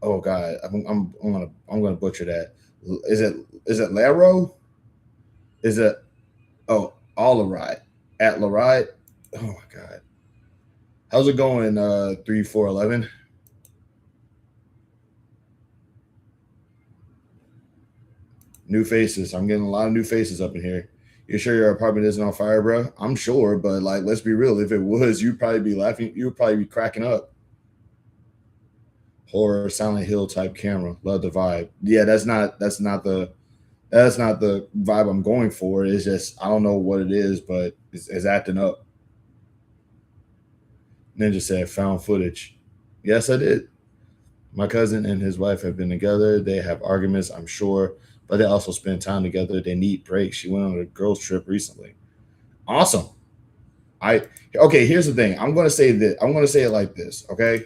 Oh God, I'm gonna butcher that. Is it Laro? Is it Allaride at Loride? Oh my God. How's it going, 3411? New faces. I'm getting a lot of new faces up in here. You sure your apartment isn't on fire, bro? I'm sure, but let's be real. If it was, you'd probably be laughing. You'd probably be cracking up. Horror, Silent Hill type camera. Love the vibe. Yeah, that's not the vibe I'm going for. It's just, I don't know what it is, but it's acting up. Ninja said, found footage. Yes, I did. My cousin and his wife have been together. They have arguments, I'm sure, but they also spend time together. They need breaks. She went on a girls' trip recently. Awesome. Okay, here's the thing. I'm gonna say it like this, okay?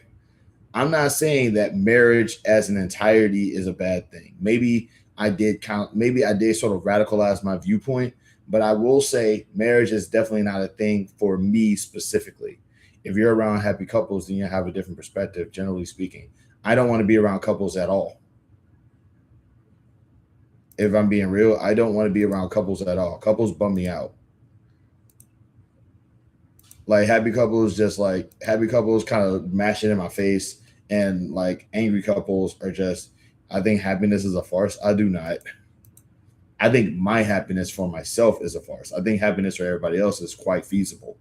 I'm not saying that marriage as an entirety is a bad thing. Maybe I did sort of radicalize my viewpoint, but I will say marriage is definitely not a thing for me specifically. If you're around happy couples, then you have a different perspective, generally speaking. I don't want to be around couples at all. If I'm being real, I don't want to be around couples at all. Couples bum me out. Like happy couples kind of mash it in my face, and like angry couples are just, I think happiness is a farce. I do not. I think my happiness for myself is a farce. I think happiness for everybody else is quite feasible.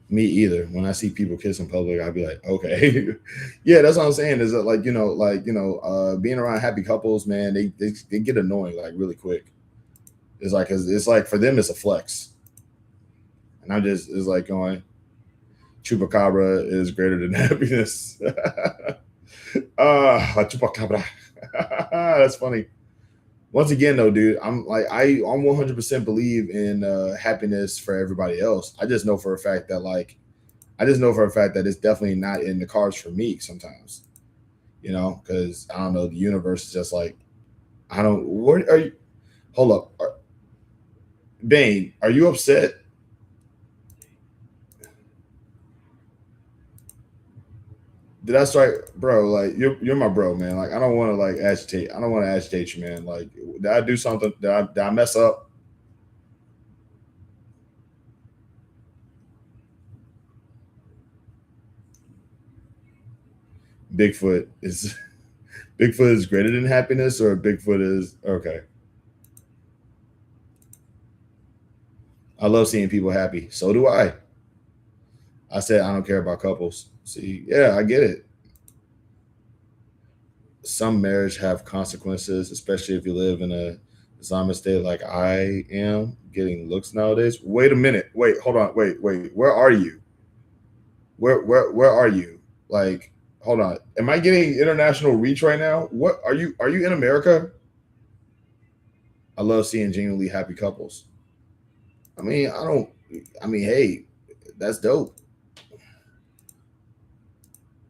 Me either. When I see people kiss in public, I'd be like, okay. Yeah, that's what I'm saying. Is that being around happy couples, man, they get annoying like really quick. It's like for them it's a flex. And it's like going, chupacabra is greater than happiness. Chupacabra. That's funny. Once again, though, dude, I'm 100% believe in happiness for everybody else. I just know for a fact that it's definitely not in the cards for me sometimes, because I don't know, the universe is just like, what are you? Hold up, Bane, are you upset? Did I strike, bro? Like you're my bro, man. Like I don't want to agitate. I don't want to agitate you, man. Like did I do something? Did I mess up? Bigfoot is greater than happiness, or Bigfoot is okay. I love seeing people happy. So do I. I said I don't care about couples. See, yeah, I get it. Some marriage have consequences, especially if you live in a Islamic state like I am, getting looks nowadays. Wait a minute. Wait, hold on. Wait. Where are you? Where are you? Like, hold on. Am I getting international reach right now? What are you in America? I love seeing genuinely happy couples. Hey, that's dope.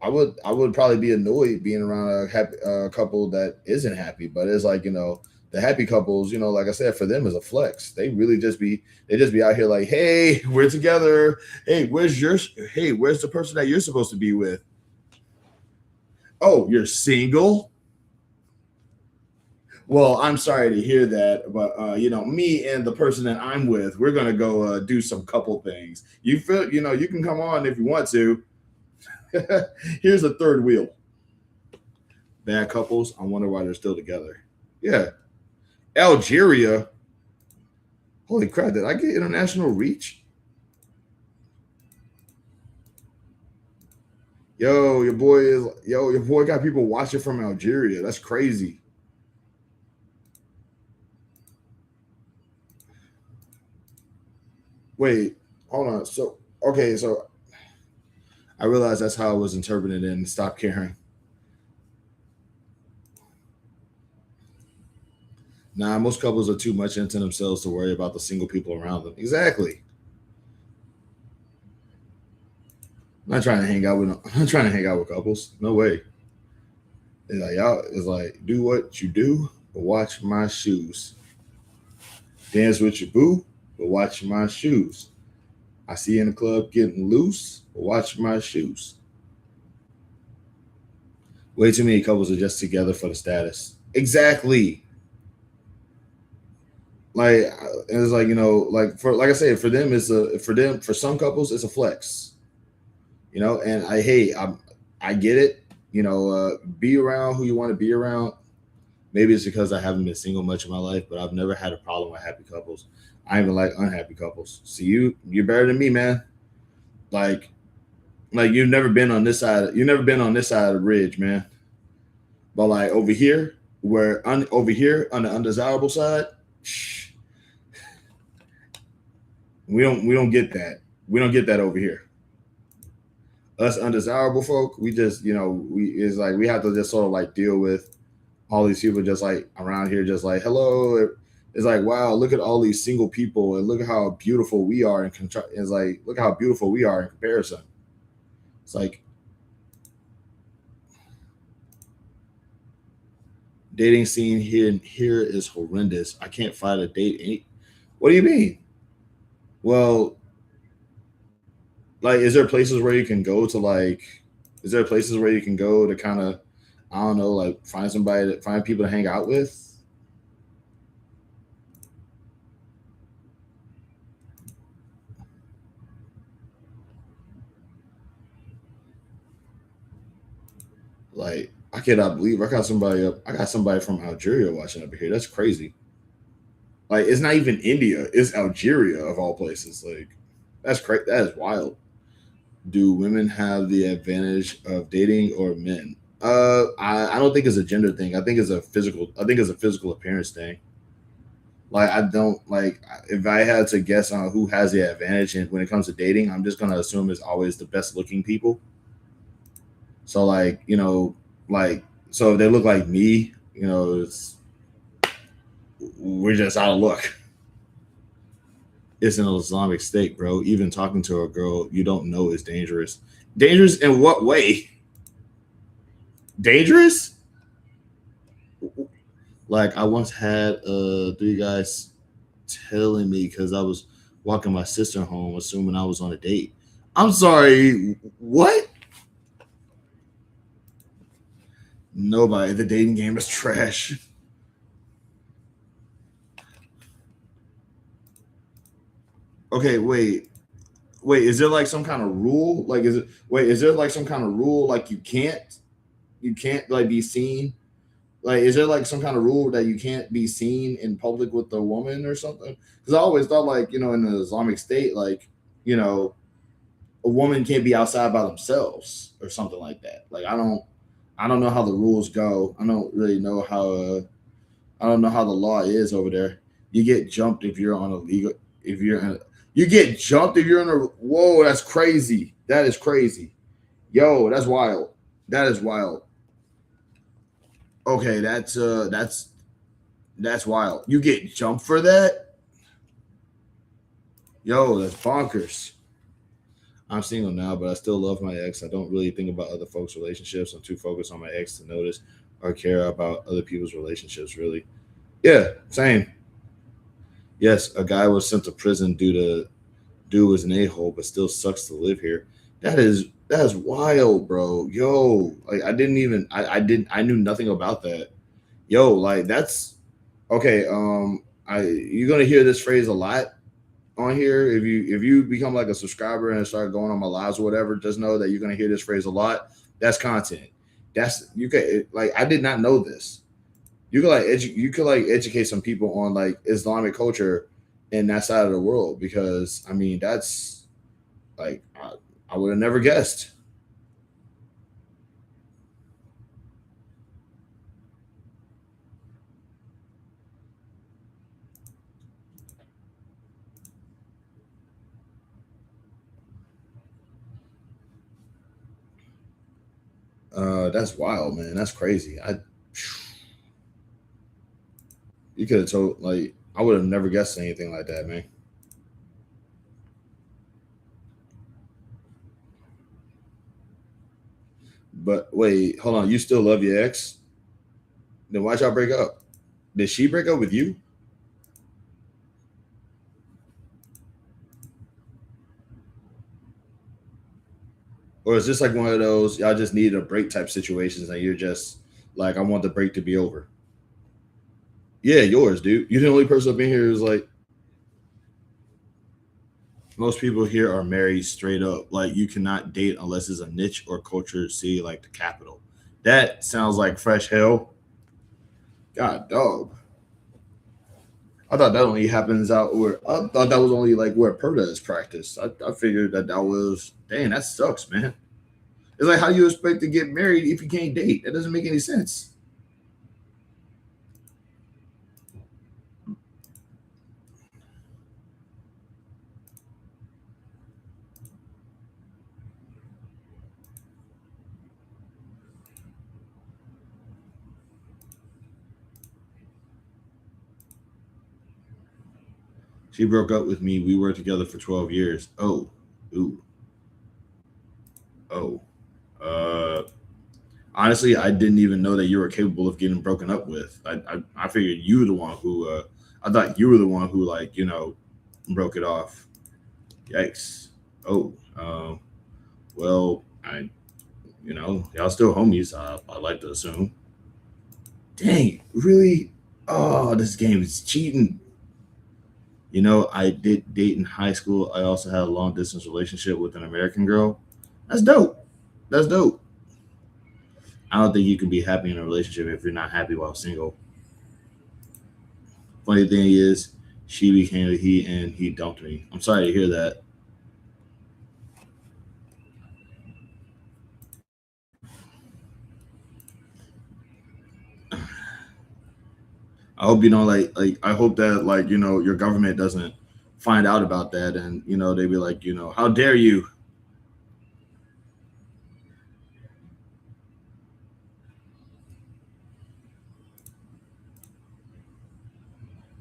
I would probably be annoyed being around a happy couple that isn't happy, but it's like, the happy couples, like I said, for them is a flex. They just be out here like, hey, we're together. Hey, where's the person that you're supposed to be with? Oh, you're single? Well, I'm sorry to hear that, but me and the person that I'm with, we're gonna go do some couple things. You feel, you can come on if you want to. Here's a third wheel. Bad couples, I wonder why they're still together. Yeah. Algeria. Holy crap, did I get international reach? Your boy got people watching from Algeria. That's crazy. Wait, hold on. So I realized that's how I was interpreted and stop caring. Nah, most couples are too much into themselves to worry about the single people around them. Exactly. I'm not trying to hang out with couples. No way. It's like do what you do, but watch my shoes. Dance with your boo, but watch my shoes. I see you in the club getting loose, but watch my shoes. Way too many couples are just together for the status. Exactly. Like it's like, like I said, for them for some couples it's a flex. And I get it. Be around who you want to be around. Maybe it's because I haven't been single much in my life, but I've never had a problem with happy couples. I even like unhappy couples. See, you're better than me, man. Like you've never been on this side. You've never been on this side of the bridge, man. But like over here, over here on the undesirable side, we don't get that. We don't get that over here. Us undesirable folk, we just, it's like we have to just sort of like deal with all these people just like around here, just like, hello. It's like, wow, look at all these single people and look at how beautiful we are. It's like, look how beautiful we are in comparison. It's like dating scene here is horrendous. I can't find a date. What do you mean? Well, like, is there places where you can go to kind of, I don't know, like find people to hang out with? Like, I cannot believe I got somebody from Algeria watching up here. That's crazy. Like, it's not even India, it's Algeria of all places. Like, that's crazy. That is wild. Do women have the advantage of dating or men? I don't think it's a gender thing. I think it's a physical appearance thing. Like, I don't like, if I had to guess on who has the advantage and when it comes to dating, I'm just gonna assume it's always the best looking people. So like, so if they look like me, we're just out of luck. It's an Islamic state, bro. Even talking to a girl you don't know is dangerous. Dangerous in what way? Dangerous? Like, I once had three guys telling me because I was walking my sister home, assuming I was on a date. I'm sorry, what? Nobody. The dating game is trash. Okay, wait. Is there like some kind of rule? Like, is there like some kind of rule? Like, you can't like be seen? Like, is there like some kind of rule that you can't be seen in public with a woman or something? Because I always thought, like, in the Islamic State, like, a woman can't be outside by themselves or something like that. Like, I don't know how the rules go. I don't really know how. I don't know how the law is over there. You get jumped if you're on a legal. You get jumped if you're in a. Whoa, that's crazy. That is crazy. Yo, that's wild. That is wild. Okay, that's wild. You get jumped for that? Yo, that's bonkers. I'm single now, but I still love my ex. I don't really think about other folks' relationships. I'm too focused on my ex to notice or care about other people's relationships, really. Yeah, same. Yes, a guy was sent to prison due to dude was an a-hole, but still sucks to live here. That's wild, bro. Yo, like, I knew nothing about that. Yo, like, that's okay. You're gonna hear this phrase a lot on here. If you become like a subscriber and start going on my lives or whatever, just know that you're gonna hear this phrase a lot. That's content. You can, like, I did not know this. You could educate some people on like Islamic culture in that side of the world, because I mean, that's like, I would have never guessed. That's wild, man. That's crazy. You could have told, like, I would have never guessed anything like that, man. But wait, hold on. You still love your ex? Then why'd y'all break up? Did she break up with you? Or is this like one of those y'all just needed a break type situations and you're just like, I want the break to be over? Yeah, yours, dude. You're the only person up in here who's like, most people here are married straight up. Like, you cannot date unless it's a niche or culture city like the capital. That sounds like fresh hell. God, dog. I thought that only happens out where I thought that was only like where Perta is practiced. I figured that was dang, that sucks, man. It's like how you expect to get married if you can't date. That doesn't make any sense. She broke up with me. We were together for 12 years. Oh, ooh, oh. Uh, honestly, I didn't even know that you were capable of getting broken up with. I figured you were the one who. I thought you were the one who, like, broke it off. Yikes. Oh. Well, y'all still homies. I like to assume. Dang, really? Oh, this game is cheating. I did date in high school. I also had a long distance relationship with an American girl. That's dope. That's dope. I don't think you can be happy in a relationship if you're not happy while single. Funny thing is, she became a he and he dumped me. I'm sorry to hear that. I hope you know, like I hope that, like, your government doesn't find out about that, and they be like, how dare you?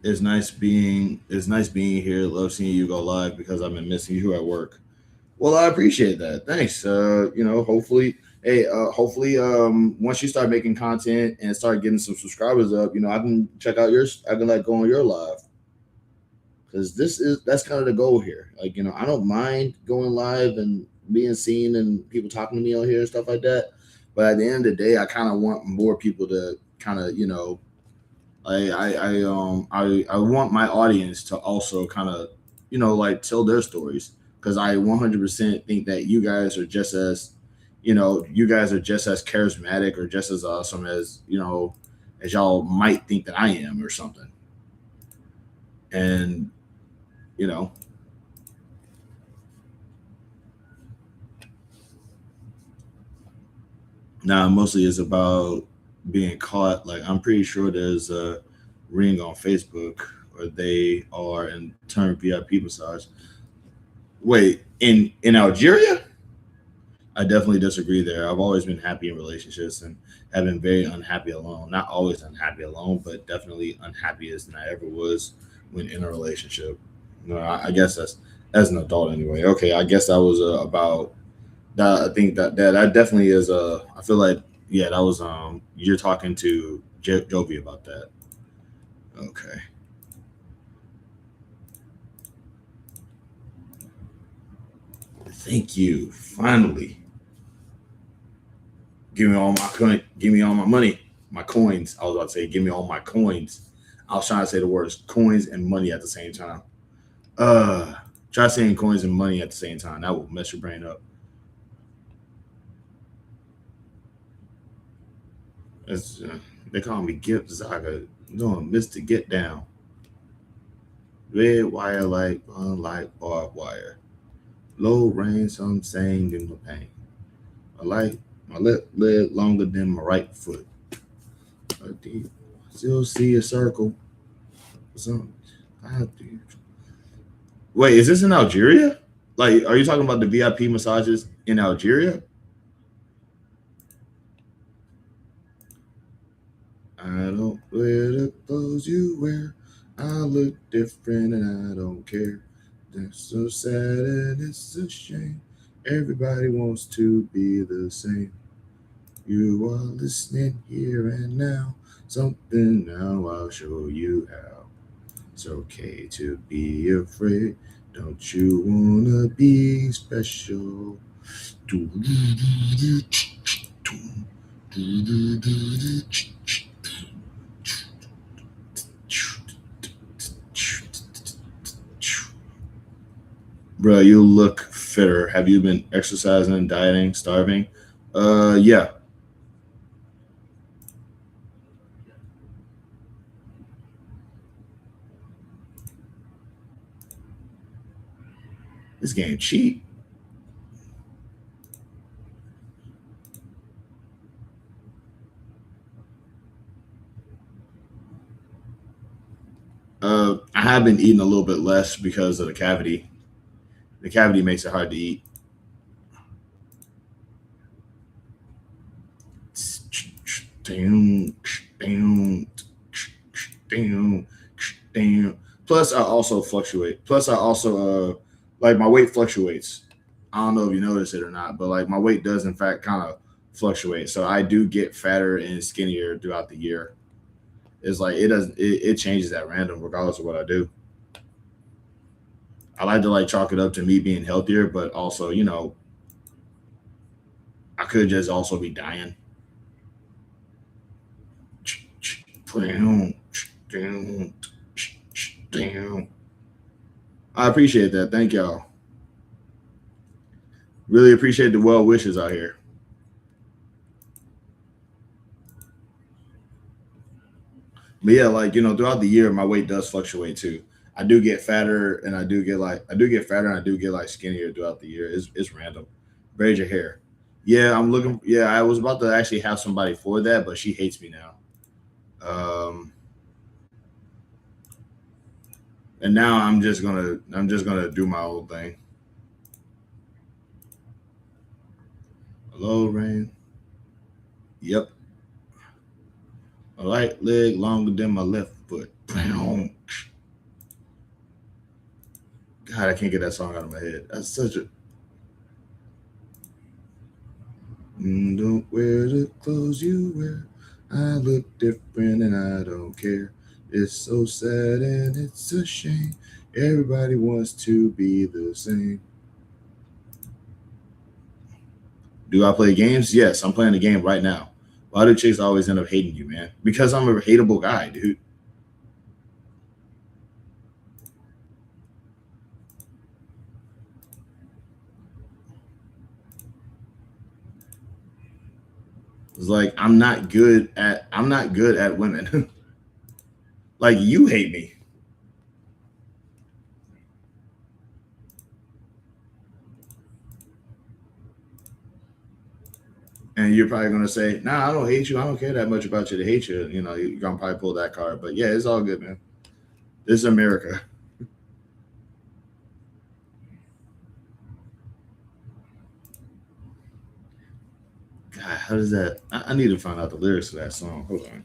It's nice being here. Love seeing you go live because I've been missing you at work. Well, I appreciate that. Thanks. Hopefully, hey, hopefully, once you start making content and start getting some subscribers up, I can check out yours. I can, like, go on your live, because that's kind of the goal here. Like, I don't mind going live and being seen and people talking to me on here and stuff like that. But at the end of the day, I kind of want more people to kind of, I want my audience to also kind of, like, tell their stories, because I 100% think that you guys are just as charismatic or just as awesome as as y'all might think that I am or something. And you know, now mostly it's about being caught. Like, I'm pretty sure there's a ring on Facebook, or they are in turn VIP massage. Wait, in Algeria? I definitely disagree there. I've always been happy in relationships and have been very unhappy alone. Not always unhappy alone, but definitely unhappiest than I ever was when in a relationship. I guess that's as an adult anyway. Okay, I guess that was about that. I think that definitely is I feel like, yeah, that was you're talking to Jovi about that. Okay. Thank you. Finally. Give me all my give me all my money, my coins. I was about to say, give me all my coins. I was trying to say the words coins and money at the same time. Try saying coins and money at the same time. That will mess your brain up. It's, they call me Gift Zaga. Doing Mr. Get Down. Red wire like unlike barbed wire. Low rain, some saying in the pain. I like my left leg longer than my right foot. I still see a circle. Wait, is this in Algeria? Like, are you talking about the VIP massages in Algeria? I don't wear the clothes you wear. I look different and I don't care. That's so sad and it's a shame. Everybody wants to be the same. You are listening here and now. Something now I'll show you how. It's okay to be afraid. Don't you wanna be special? Bro, you look fitter. Have you been exercising, dieting, starving? Yeah. This game cheap. I have been eating a little bit less because of the cavity. The cavity makes it hard to eat. Plus, I also fluctuate. Plus, I also like my weight fluctuates. I don't know if you notice it or not, but like my weight does in fact kind of fluctuate. So I do get fatter and skinnier throughout the year. It's like it changes at random regardless of what I do. I like to like chalk it up to me being healthier, but also, you know, I could just also be dying. I appreciate that. Thank y'all. Really appreciate the well wishes out here. But yeah, like, you know, throughout the year, my weight does fluctuate too. I do get fatter and I do get like skinnier throughout the year. It's random. Braid your hair. Yeah, I'm looking. Yeah, I was about to actually have somebody for that, but she hates me now. And now I'm just gonna do my own thing. Hello, Rain. Yep. My right leg longer than my left foot. God, I can't get that song out of my head. That's such a. Don't wear the clothes you wear. I look different and I don't care. It's so sad and it's a shame. Everybody wants to be the same. Do I play games? Yes, I'm playing a game right now. Why do chicks always end up hating you, man? Because I'm a hateable guy, dude. It's like I'm not good at women. Like you hate me. And you're probably gonna say, "Nah, I don't hate you. I don't care that much about you to hate you." You know, you're gonna probably pull that card. But yeah, it's all good, man. This is America. God, how does that? I need to find out the lyrics to that song. Hold on.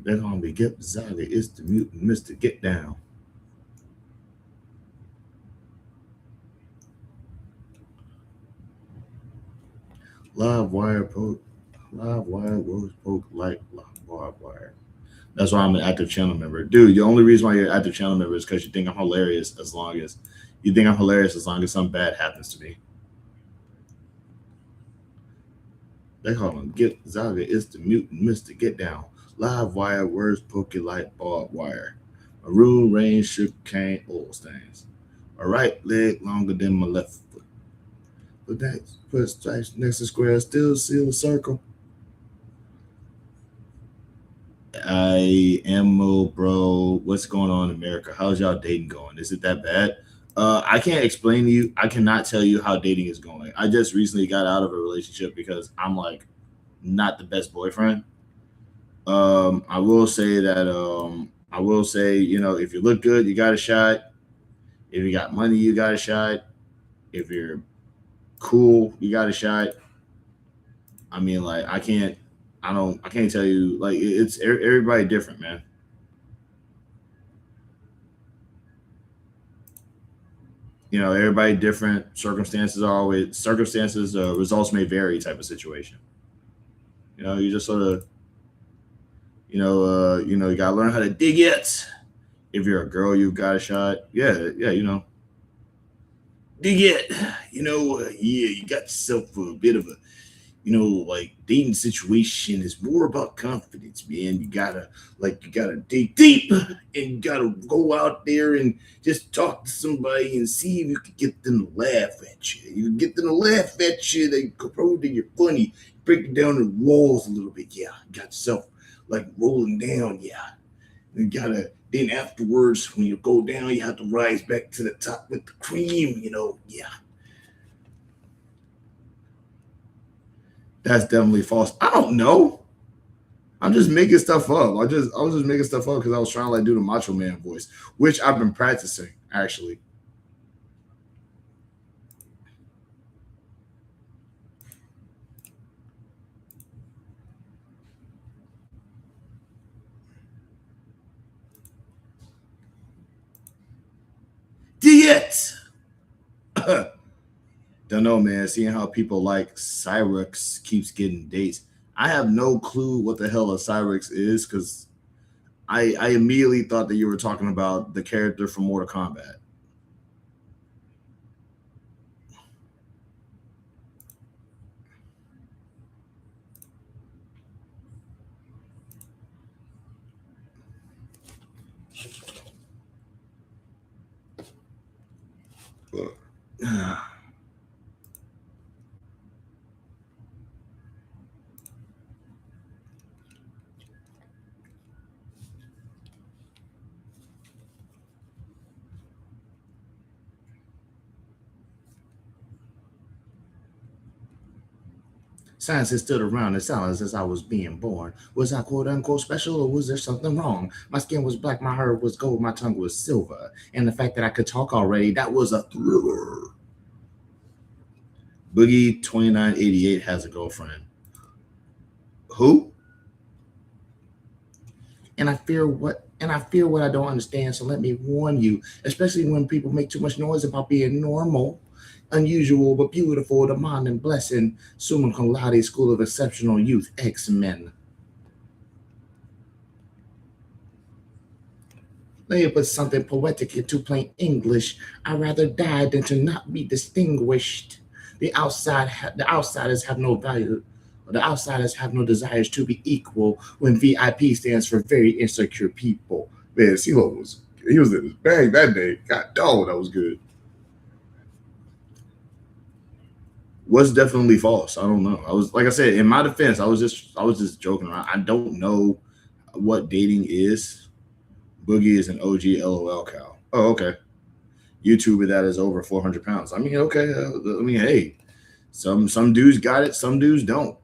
They're gonna be Get Bizarre. It's the mutant Mr. Get Down. Live wire was poke like barbed wire. That's why I'm an active channel member. Dude, the only reason why you're an active channel member is because you think I'm hilarious as long as something bad happens to me. They call him Get Zaga. It's the mutant Mr. Get Down. Live wire words poke like barbed wire. Maroon rain shook cane oil stains. My right leg longer than my left foot. But that's put stripes next to square, still seal a circle. I am, bro. What's going on in America? How's y'all dating going? Is it that bad? I can't explain to you. I cannot tell you how dating is going. I just recently got out of a relationship because I'm like not the best boyfriend. I will say that you know, if you look good, you got a shot. If you got money, you got a shot. If you're cool, you got a shot. I mean, like I can't tell you, like it's everybody different, man. You know, everybody different. Circumstances, results may vary type of situation. You know, you just sort of, you gotta learn how to dig it. If you're a girl, you've got a shot. Yeah, you know. Dig it. You know, you got yourself a bit of a like dating situation is more about confidence, man. You gotta dig deep and you gotta go out there and just talk to somebody and see if you can get them to laugh at you. You can get them to laugh at you, they can prove that you're funny, break it down the walls a little bit. Yeah, you got yourself like rolling down, yeah. You gotta then afterwards when you go down, you have to rise back to the top with the cream, yeah. That's definitely false. I don't know. I'm just making stuff up. I was just making stuff up because I was trying to like do the Macho Man voice, which I've been practicing actually. Diet. Don't know, man. Seeing how people like Cyrex keeps getting dates. I have no clue what the hell a Cyrex is because I immediately thought that you were talking about the character from Mortal Kombat. Science has stood around in silence as I was being born. Was I quote unquote special or was there something wrong? My skin was black, my hair was gold, my tongue was silver. And the fact that I could talk already, that was a thriller. Boogie 2988 has a girlfriend. Who? And I fear what I don't understand. So let me warn you, especially when people make too much noise about being normal, unusual but beautiful, the mind and blessing, summa cum laude, school of exceptional youth, X-Men. Let me put something poetic into plain English. I'd rather die than to not be distinguished. The outsiders have no value. The outsiders have no desires to be equal when VIP stands for very insecure people. Man, CeeLo was in his bag that day. God dog, that was good. Was definitely false. I don't know. I was like I said, in my defense, I was just joking around. I don't know what dating is. Boogie is an OG LOL cow. Oh, okay. YouTuber that is over 400 pounds. I mean, okay. Hey, some dudes got it, some dudes don't.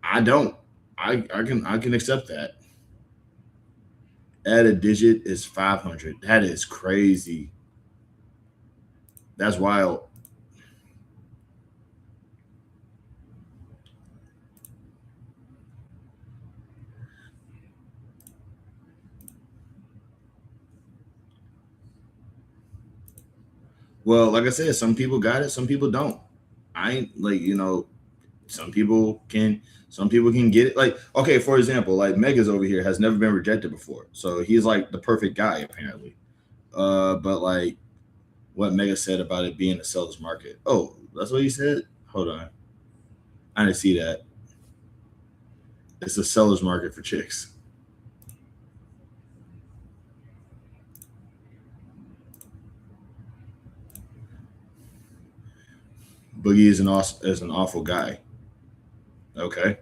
I don't. I can accept that. Add a digit is 500. That is crazy. That's wild. Well, like I said, some people got it, some people don't. I ain't like, some people can get it. Like, okay, for example, like Megas over here has never been rejected before. So he's like the perfect guy, apparently. But like what Mega said about it being a seller's market. Oh, that's what he said? Hold on. I didn't see that. It's a seller's market for chicks. Boogie is an awful guy. Okay.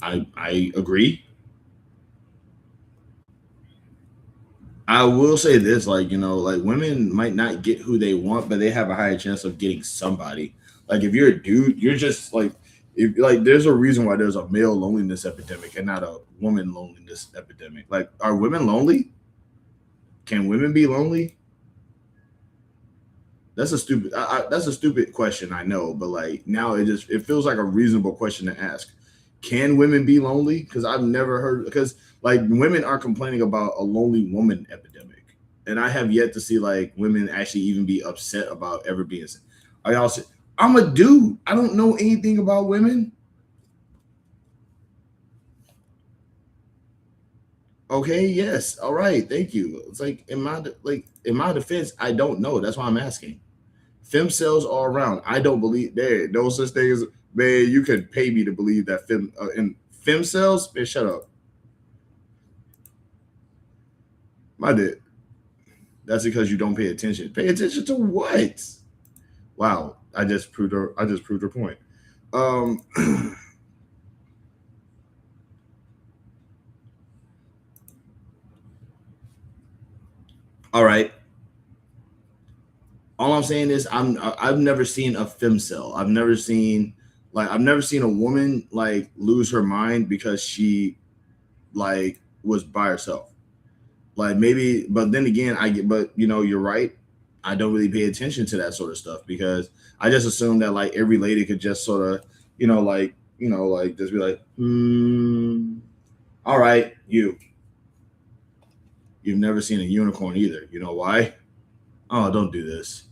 I agree. I will say this, like, like women might not get who they want, but they have a higher chance of getting somebody. Like if you're a dude, you're just like, if like there's a reason why there's a male loneliness epidemic and not a woman loneliness epidemic. Like, are women lonely? Can women be lonely? That's a stupid question, I know, but like now it feels like a reasonable question to ask. Can women be lonely? Because I've never heard, because like women are complaining about a lonely woman epidemic, and I have yet to see like women actually even be upset about ever being. I also, I'm a dude. I don't know anything about women. Okay, yes, all right, thank you. It's like in my defense, I don't know. That's why I'm asking. Fem cells all around. I don't believe there. No such thing as, man, you could pay me to believe that in fem cells, man, shut up. I did. That's because you don't pay attention. Pay attention to what? Wow, I just proved her point. All right. All I'm saying is I've never seen a femcel. I've never seen a woman like lose her mind because she like was by herself. Like maybe, but then again, but you're right. I don't really pay attention to that sort of stuff because I just assume that like every lady could just sort of, just be like, all right, you've never seen a unicorn either. You know why? Oh, don't do this.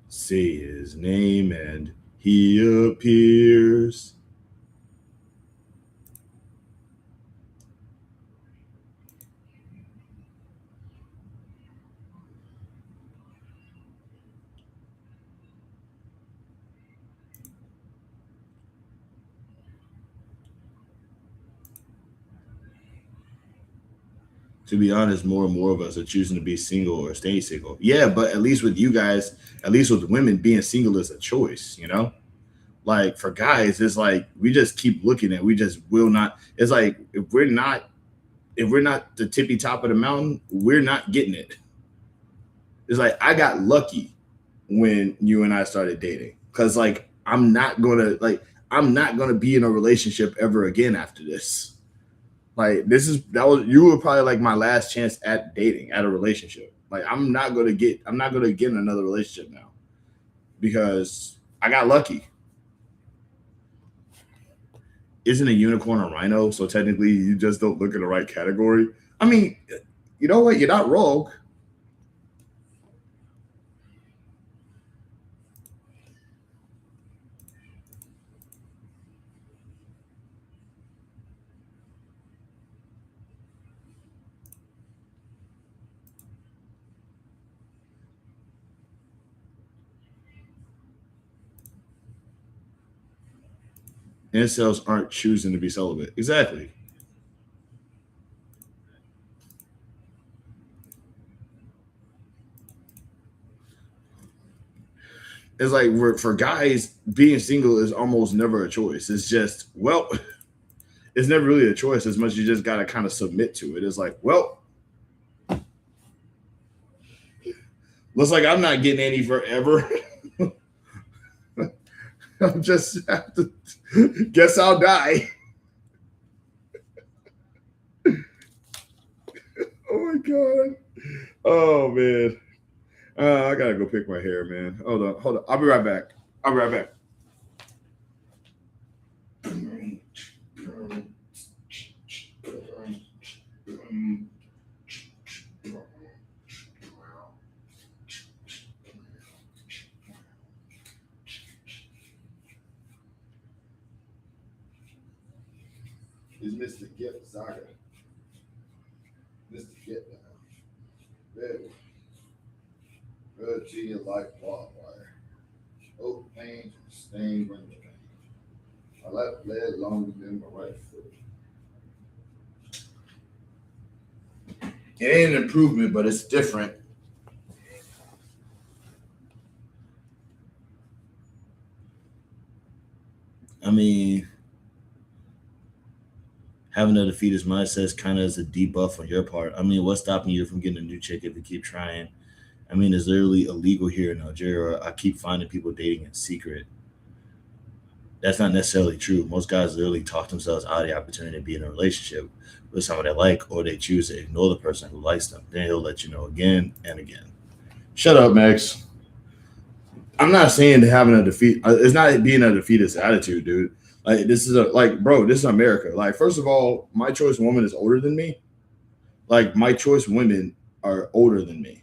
Say his name and he appears. To be honest, more and more of us are choosing to be single or stay single. Yeah, but at least with you guys, at least with women, being single is a choice, Like for guys, it's like we just keep looking at, we just will not. It's like if we're not the tippy top of the mountain, we're not getting it. It's like I got lucky when you and I started dating. Cause like I'm not gonna be in a relationship ever again after this. Like you were probably like my last chance at dating, at a relationship. Like I'm not gonna get in another relationship now because I got lucky. Isn't a unicorn a rhino? So technically you just don't look in the right category. I mean, you know what? You're not wrong. Incels aren't choosing to be celibate. Exactly. It's like for guys, being single is almost never a choice. It's just, well, it's never really a choice as much. You just got to kind of submit to it. It's like, well, looks like I'm not getting any forever. I'll just have to guess I'll die. Oh my God. Oh man. I gotta go pick my hair, man. Hold on. I'll be right back. Is Mr. Gift Saga. Mr. Gift now. Red tea and light barbed wire. Oak paint, stained window paint. My left leg longer than my right foot. It ain't an improvement, but it's different. I mean, having a defeatist mindset kind of is a debuff on your part. I mean, what's stopping you from getting a new chick if you keep trying? I mean, it's literally illegal here in Algeria. I keep finding people dating in secret. That's not necessarily true. Most guys literally talk themselves out of the opportunity to be in a relationship with someone they like, or they choose to ignore the person who likes them. Then he'll let you know again and again. Shut up, Max. I'm not saying having a defeat. It's not being a defeatist attitude, dude. Like this is this is America. Like, first of all, my choice woman is older than me. Like my choice women are older than me.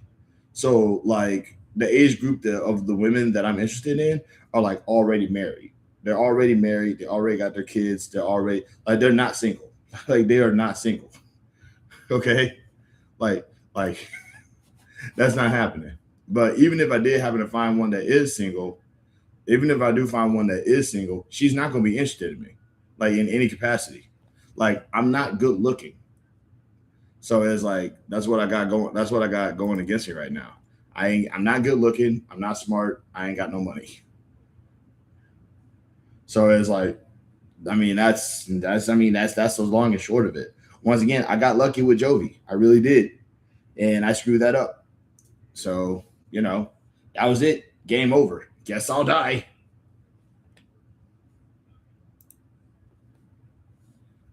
So like the age group of the women that I'm interested in are like already married. They're already married. They already got their kids. They're already they're not single. Like they are not single. Okay. Like that's not happening. But even if I did happen to find one that is single, even if I do find one that is single, she's not going to be interested in me, like in any capacity. Like I'm not good looking, so it's like that's what I got going. That's what I got going against me right now. I'm not good looking. I'm not smart. I ain't got no money. So it's like, I mean, that's the long and short of it. Once again, I got lucky with Jovi. I really did, and I screwed that up. So that was it. Game over. Guess I'll die.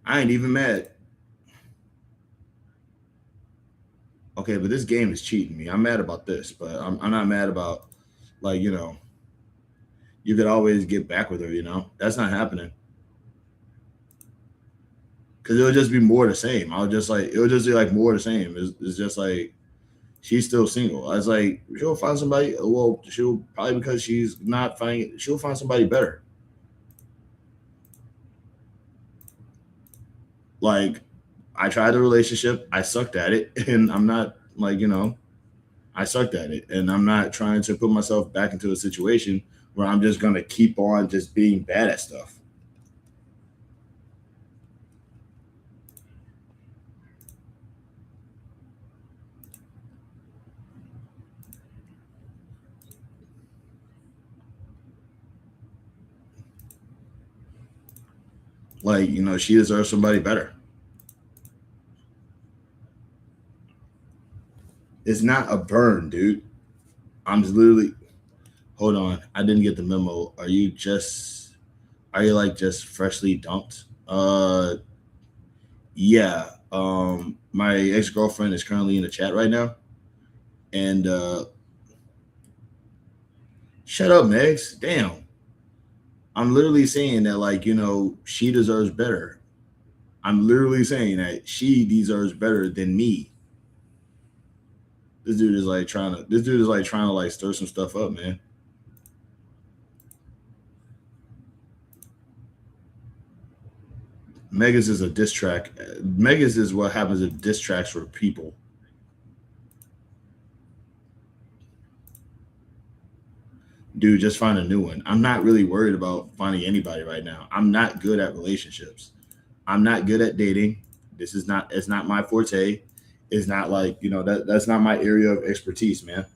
I ain't even mad. Okay, but this game is cheating me. I'm mad about this, but I'm not mad about, like, you could always get back with her, That's not happening. Because it'll just be more the same. It'll just be like more the same. It's just like she's still single. I was like, she'll find somebody. Well, she'll probably, because she's not finding, she'll find somebody better. Like, I tried the relationship. I sucked at it. And I'm not like, I sucked at it. And I'm not trying to put myself back into a situation where I'm just going to keep on just being bad at stuff. Like, she deserves somebody better. It's not a burn, dude. I'm just literally, hold on. I didn't get the memo. Are you like just freshly dumped? Yeah. My ex-girlfriend is currently in the chat right now. And shut up, Megs. Damn. I'm literally saying that, like, she deserves better. I'm literally saying that she deserves better than me. This dude is like trying to like stir some stuff up, man. Megas is a diss track. Megas is what happens if diss tracks for people. Dude, just find a new one. I'm not really worried about finding anybody right now. I'm not good at relationships. I'm not good at dating. It's not my forte. It's not like, that's not my area of expertise, man.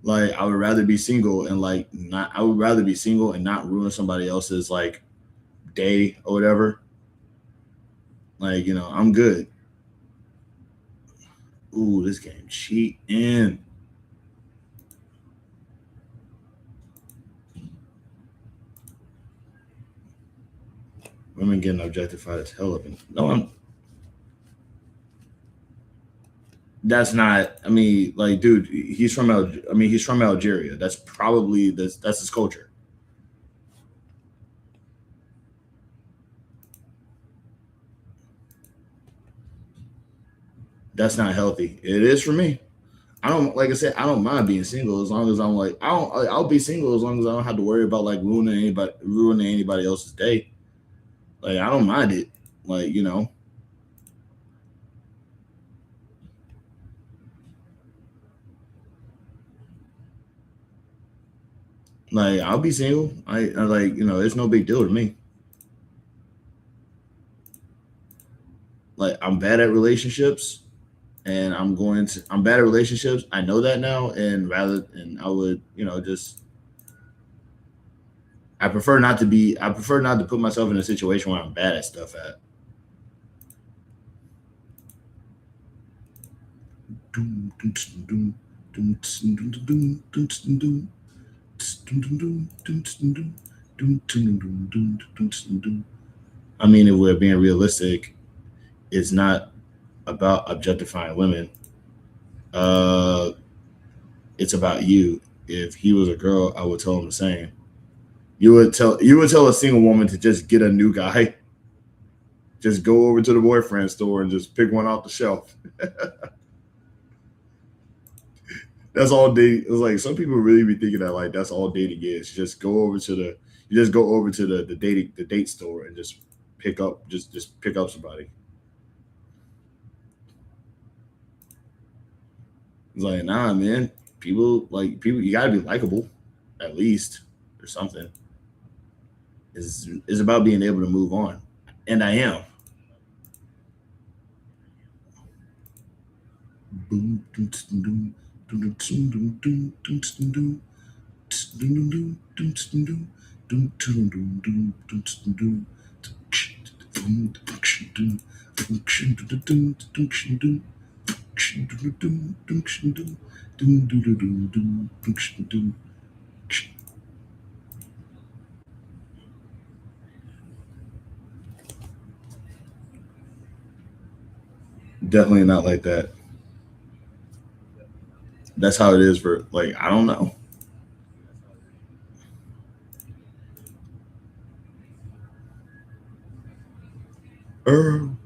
Like, I would rather be single and not ruin somebody else's like day or whatever. Like, I'm good. Ooh, this game cheating. Women getting objectified as hell up in. No, that's not. I mean, like, dude, he's from Algeria. That's probably that's his culture. That's not healthy. It is for me. I don't, like I said, I don't mind being single as long as I'm like, I'll be single as long as I don't have to worry about like ruining anybody else's day. Like, I don't mind it. Like, like, I'll be single. I like, it's no big deal to me. Like, I'm bad at relationships, and I'm bad at relationships. I know that now, and I would, I prefer not to put myself in a situation where I'm bad at stuff at. I mean, if we're being realistic, it's not about objectifying women. It's about you. If he was a girl, I would tell him the same. You would tell a single woman to just get a new guy. Just go over to the boyfriend store and just pick one off the shelf. That's all dating. It's like some people really be thinking that like that's all dating is. You just go over to the date store and just pick up somebody. It's like, nah, man. People, you gotta be likable, at least, or something. Is about being able to move on, and I am. Definitely not like that. That's how it is for I don't know. Oh,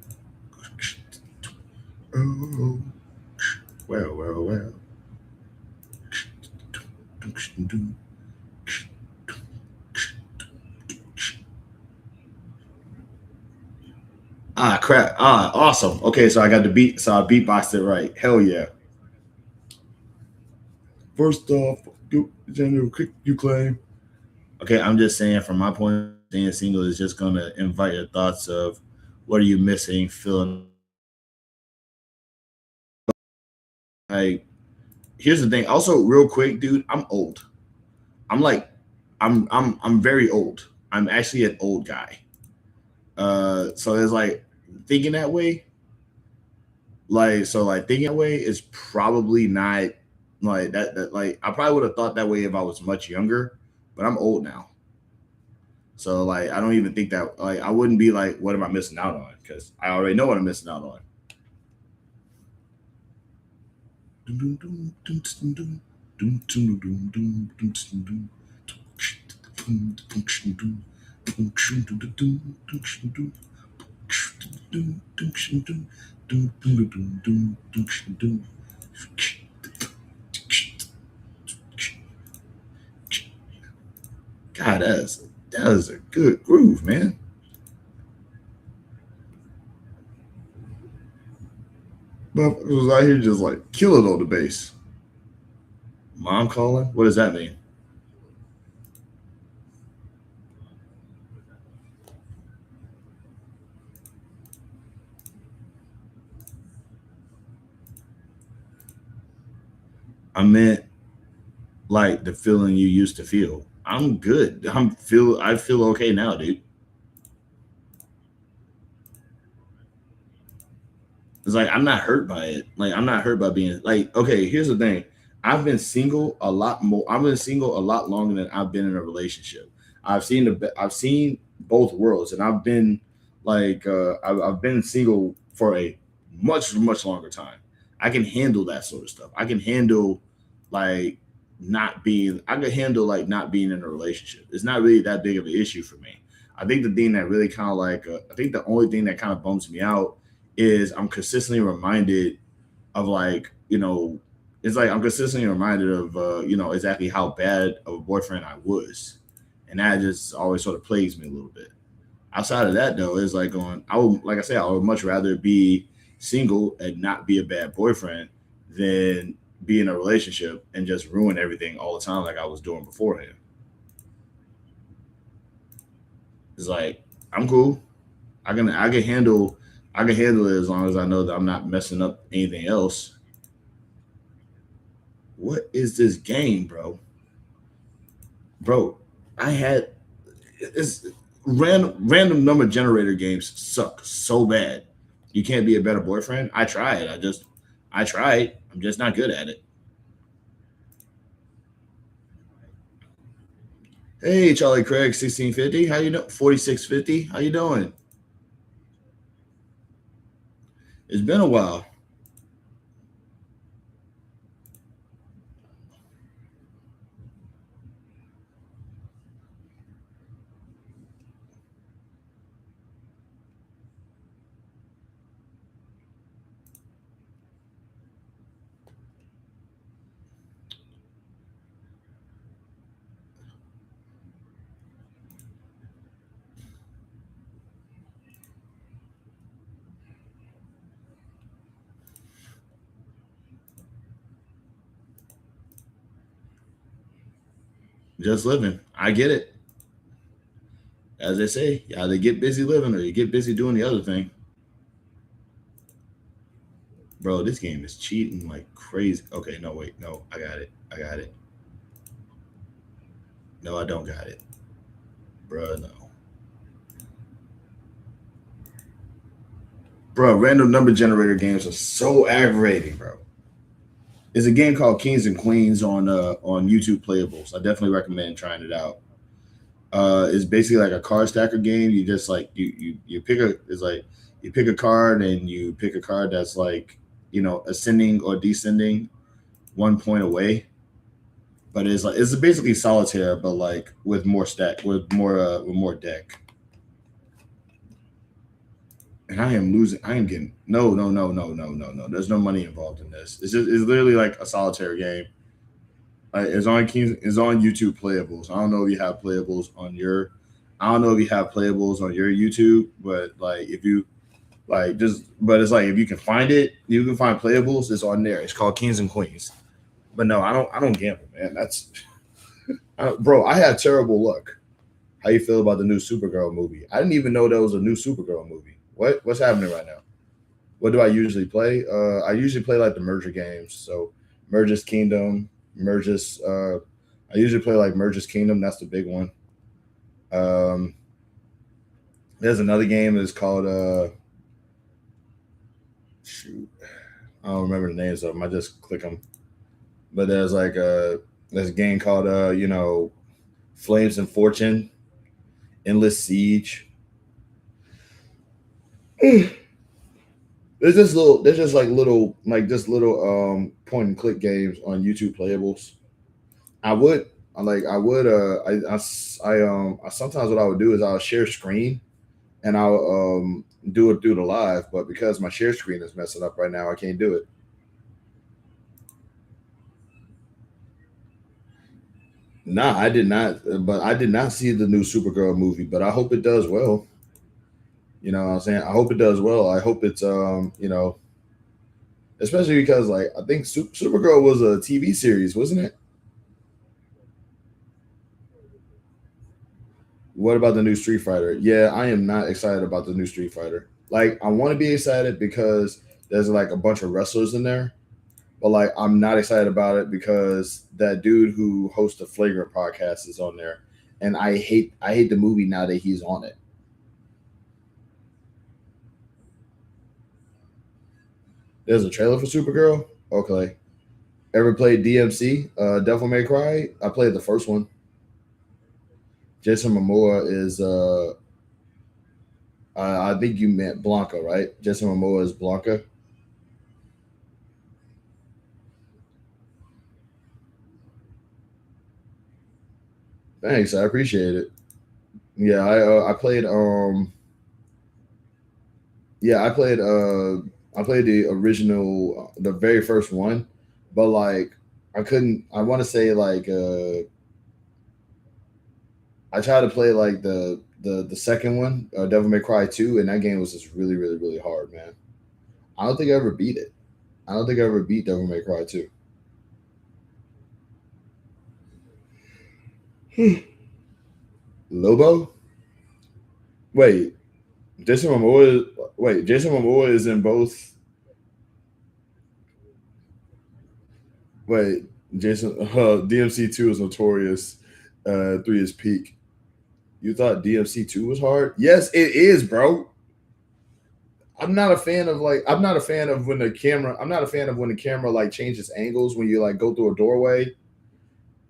oh, well. Ah, crap. Ah, awesome. Okay, so I got the beat. So I beatboxed it right. Hell yeah. First off, you claim. Okay, I'm just saying from my point, being single is just gonna invite your thoughts of what are you missing, feeling like. Here's the thing. Also, real quick, dude, I'm old. I'm like, I'm very old. I'm actually an old guy. So it's like thinking that way, thinking that way is probably not that I probably would have thought that way if I was much younger, but I'm old now. So I don't even think that I wouldn't be like, what am I missing out on? Because I already know what I'm missing out on. God, that is a good groove, man. But it was out here just killing on the bass. Mom calling? What does that mean? I meant the feeling you used to feel. I'm good. I feel okay now, dude. It's I'm not hurt by it. I'm not hurt by being okay, here's the thing. I've been single a lot more. I've been single a lot longer than I've been in a relationship. I've seen both worlds, and I've been I've been single for a much longer time. I can handle that sort of stuff. I can handle like not being I can handle not being in a relationship. It's not really that big of an issue for me. I think the thing that really kind of I think the only thing that kind of bums me out is I'm consistently reminded of it's I'm consistently reminded of exactly how bad of a boyfriend I was, and that just always sort of plagues me a little bit. Outside of that, though, it's going. I would like I say I would much rather be single and not be a bad boyfriend than be in a relationship and just ruin everything all the time like I was doing beforehand. It's I'm cool. I can handle it as long as I know that I'm not messing up anything else. What is this game, bro? Bro, I had it's random number generator games suck so bad. You can't be a better boyfriend. I tried. I tried. I'm just not good at it. Hey, Charlie Craig, 1650. How you doing? 4650. How you doing? It's been a while. just living. I get it. As they say, you either get busy living or you get busy doing the other thing. Bro, this game is cheating like crazy. Okay, no, wait. No, I got it. I got it. No, I don't got it. Bro, no. Bro, random number generator games are so aggravating, bro. There's a game called Kings and Queens on YouTube Playables. I definitely recommend trying it out. It's basically like a card stacker game. You just like you pick a card and you pick a card that's like, you know, ascending or descending 1 point away. But it's basically solitaire, but like with more deck. And I am losing. I am getting no. There's no money involved in this. It's literally like a solitaire game. It's on YouTube Playables. I don't know if you have Playables on your. I don't know if you have Playables on your YouTube, but like if you like but it's like if you can find it, you can find Playables. It's on there. It's called Kings and Queens. But no, I don't gamble, man. That's bro. I had terrible luck. How you feel about the new Supergirl movie? I didn't even know there was a new Supergirl movie. What's happening right now? What do I usually play? I usually play like the merger games. So Merges Kingdom, Merges. I usually play like Merges Kingdom. That's the big one. There's another game that's called shoot. I don't remember the names of them. I just click them. But there's like there's a game called Flames and Fortune, Endless Siege. There's just little point and click games on YouTube Playables. Sometimes what I would do is I'll share screen and I'll do it through the live, but because my share screen is messing up right now, I can't do it. Nah, I did not, but I did not see the new Supergirl movie, but I hope it does well. You know what I'm saying? I hope it does well. I hope it's, you know, especially because, like, I think Supergirl was a TV series, wasn't it? What about the new Street Fighter? Yeah, I am not excited about the new Street Fighter. Like, I want to be excited because there's, like, a bunch of wrestlers in there. But, like, I'm not excited about it because that dude who hosts the Flagrant podcast is on there. And I hate the movie now that he's on it. There's a trailer for Supergirl? Okay. Ever played DMC? Devil May Cry? I played the first one. Jason Momoa is I think you meant Blanca, right? Jason Momoa is Blanca. Thanks, I appreciate it. Yeah, I played I played the original, the very first one, but like I want to say like I tried to play like the second one, Devil May Cry 2, and that game was just really, really, really hard, man. I don't think I ever beat it. I don't think I ever beat Devil May Cry 2. Lobo? Wait, Jason Momoa is in both. Wait, DMC 2 is notorious. 3 is peak. You thought DMC 2 was hard? Yes, it is, bro. I'm not a fan of when the camera like changes angles when you like go through a doorway.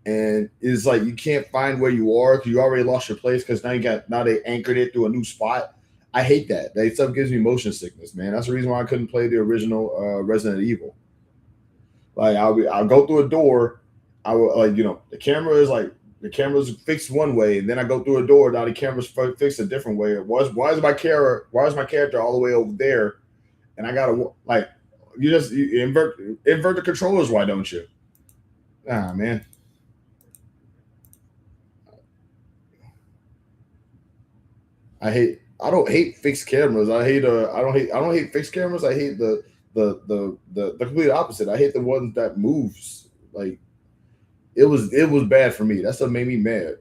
And it's like you can't find where you are because you already lost your place because now they anchored it through a new spot. I hate that. That stuff gives me motion sickness, man. That's the reason why I couldn't play the original Resident Evil. Like I'll go through a door. I will the camera's fixed one way, and then I go through a door. Now the camera's fixed a different way. Why is my character all the way over there? And I gotta you invert the controllers. Why don't you? Ah, man. I don't hate fixed cameras. I don't hate fixed cameras. I hate the complete opposite. I hate the ones that moves. Like it was bad for me. That stuff made me mad.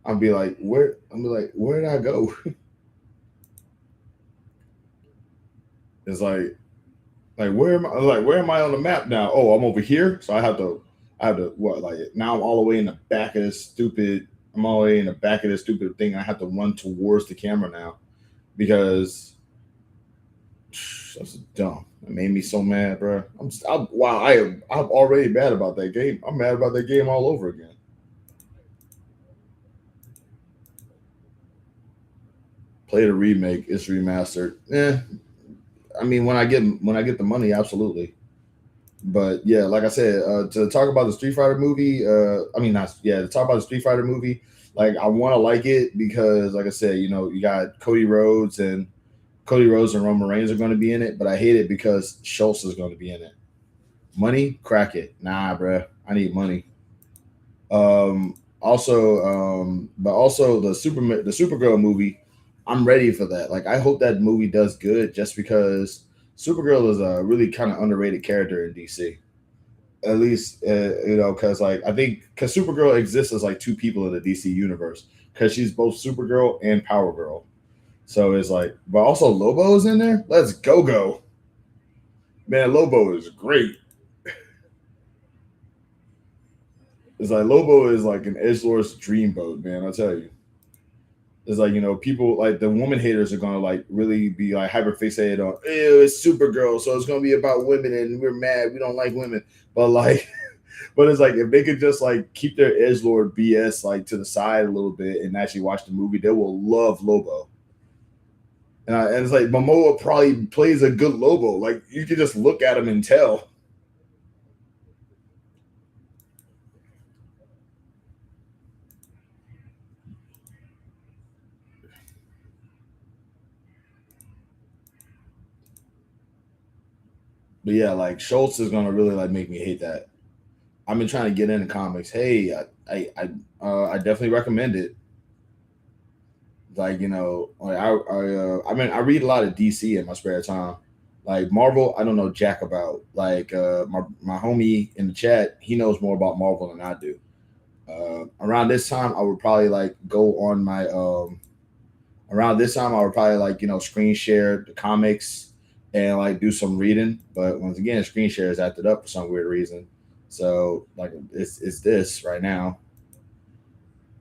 I'd be like, where did I go? It's like where am I on the map now? Oh, I'm over here. So I have to what, like now I'm all the way in the back of this stupid thing. I have to run towards the camera now because that's dumb. It made me so mad, bro. I'm already mad about that game. I'm mad about that game all over again. Play the remake. It's remastered. I mean, when I get the money, absolutely. But yeah, like I said, to talk about the Street Fighter movie, to talk about the Street Fighter movie, like I want to like it because, like I said, you got Cody Rhodes and Roman Reigns are going to be in it, but I hate it because Schultz is going to be in it. Money, crack it. Nah, bruh. I need money. Also the Supergirl movie, I'm ready for that. Like, I hope that movie does good just because Supergirl is a really kind of underrated character in DC. At least, because Supergirl exists as like two people in the DC universe because she's both Supergirl and Power Girl. So it's like, but also Lobo is in there. Let's go. Man, Lobo is great. It's like Lobo is like an edgelord's dreamboat, man. I'll tell you. It's like, people like the woman haters are gonna like really be like hyper fixated on, ew, it's Supergirl, so it's gonna be about women and we're mad, we don't like women. But like, but it's like if they could just like keep their edgelord BS like to the side a little bit and actually watch the movie, they will love Lobo. And it's like Momoa probably plays a good Lobo. Like you can just look at him and tell. But yeah, like Schultz is gonna really like make me hate that. I've been trying to get into comics. Hey, I definitely recommend it. Like, I read a lot of DC in my spare time. Like Marvel, I don't know jack about. Like my homie in the chat, he knows more about Marvel than I do. Around this time, I would probably like go on my screen share the comics and like do some reading. But once again, screen share is acted up for some weird reason. So like it's this right now.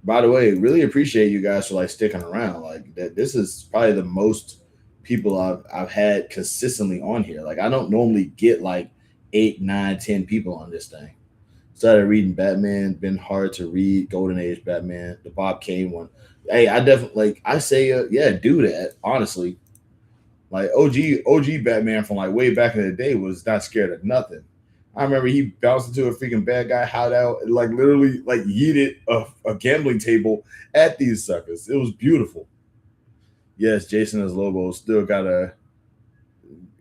By the way, really appreciate you guys for like sticking around. Like that, this is probably the most people I've had consistently on here. Like I don't normally get like 8, 9, 10 people on this thing. Started reading Batman, been hard to read. Golden Age Batman, the Bob Kane one. Hey, I definitely do that. Honestly, like OG Batman from like way back in the day was not scared of nothing. I remember he bounced into a freaking bad guy hideout and like literally like yeeted a gambling table at these suckers. It was beautiful. Yes, Jason as Lobo still got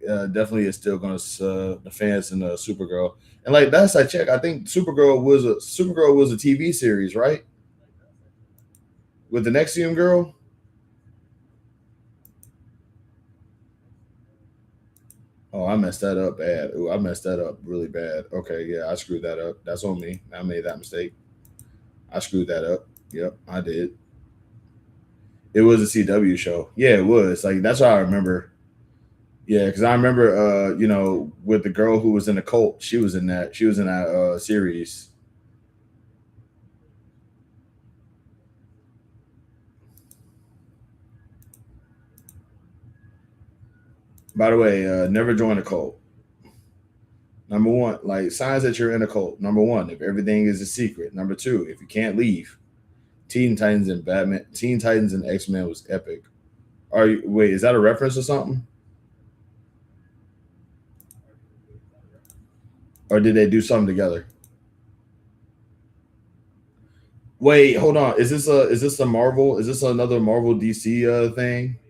definitely is still gonna the fans in Supergirl. And like last I checked, I think Supergirl was a TV series, right? With the Nexium girl. Oh, I messed that up bad. Ooh, I messed that up really bad. Okay, yeah, I screwed that up. That's on me. I made that mistake. I screwed that up. Yep, I did. It was a CW show. Yeah, it was. Like that's what I remember. Yeah, because I remember with the girl who was in the cult, she was in that series. By the way, never join a cult. Number one, like signs that you're in a cult. Number one, if everything is a secret. Number two, if you can't leave. Teen Titans and X-Men was epic. Wait, is that a reference or something? Or did they do something together? Wait, hold on. Is this a Marvel? Is this another Marvel DC thing?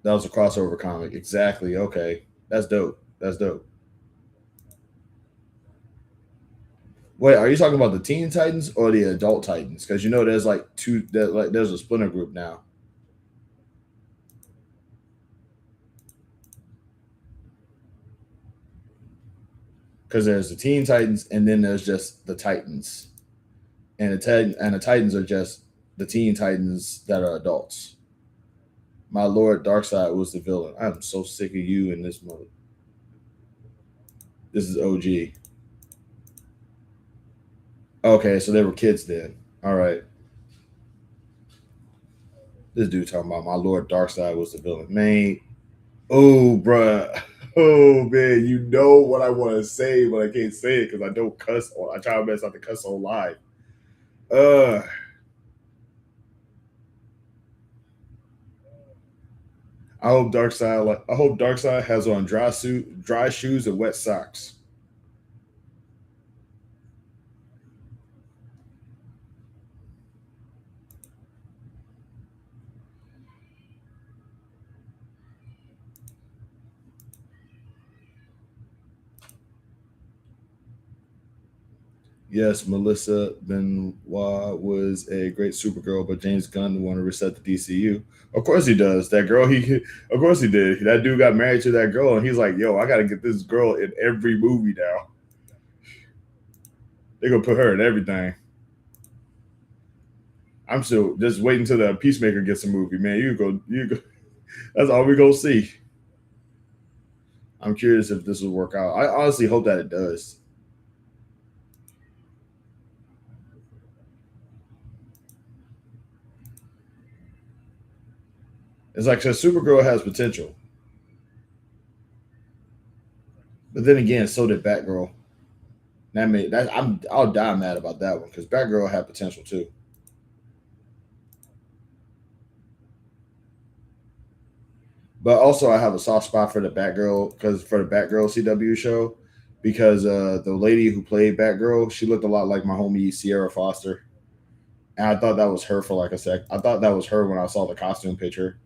That was a crossover comic. Exactly. Okay. That's dope. Wait, are you talking about the Teen Titans or the Adult Titans? Because there's like there's a splinter group now. because there's the Teen Titans and then there's just the Titans, and the Titans are just the Teen Titans that are adults. My Lord Darkseid was the villain. I'm so sick of you in this mode. This is OG. Okay, so they were kids then. All right. This dude talking about my Lord Darkseid was the villain. Man, oh, bruh. Oh, man, you know what I want to say, but I can't say it because I don't cuss. I try my best not to cuss on live. I hope Darkseid has on dry shoes, and wet socks. Yes, Melissa Benoit was a great Supergirl, but James Gunn wanted to reset the DCU. Of course he does. That girl, of course he did. That dude got married to that girl, and he's like, "Yo, I got to get this girl in every movie now." They're gonna put her in everything. I'm still just waiting till the Peacemaker gets a movie, man. You go. That's all we gonna see. I'm curious if this will work out. I honestly hope that it does. It's like, so Supergirl has potential. But then again, so did Batgirl. I'll die mad about that one because Batgirl had potential too. But also, I have a soft spot for the Batgirl CW show because the lady who played Batgirl, she looked a lot like my homie Sierra Foster, and I thought that was her for like a sec. I thought that was her when I saw the costume picture,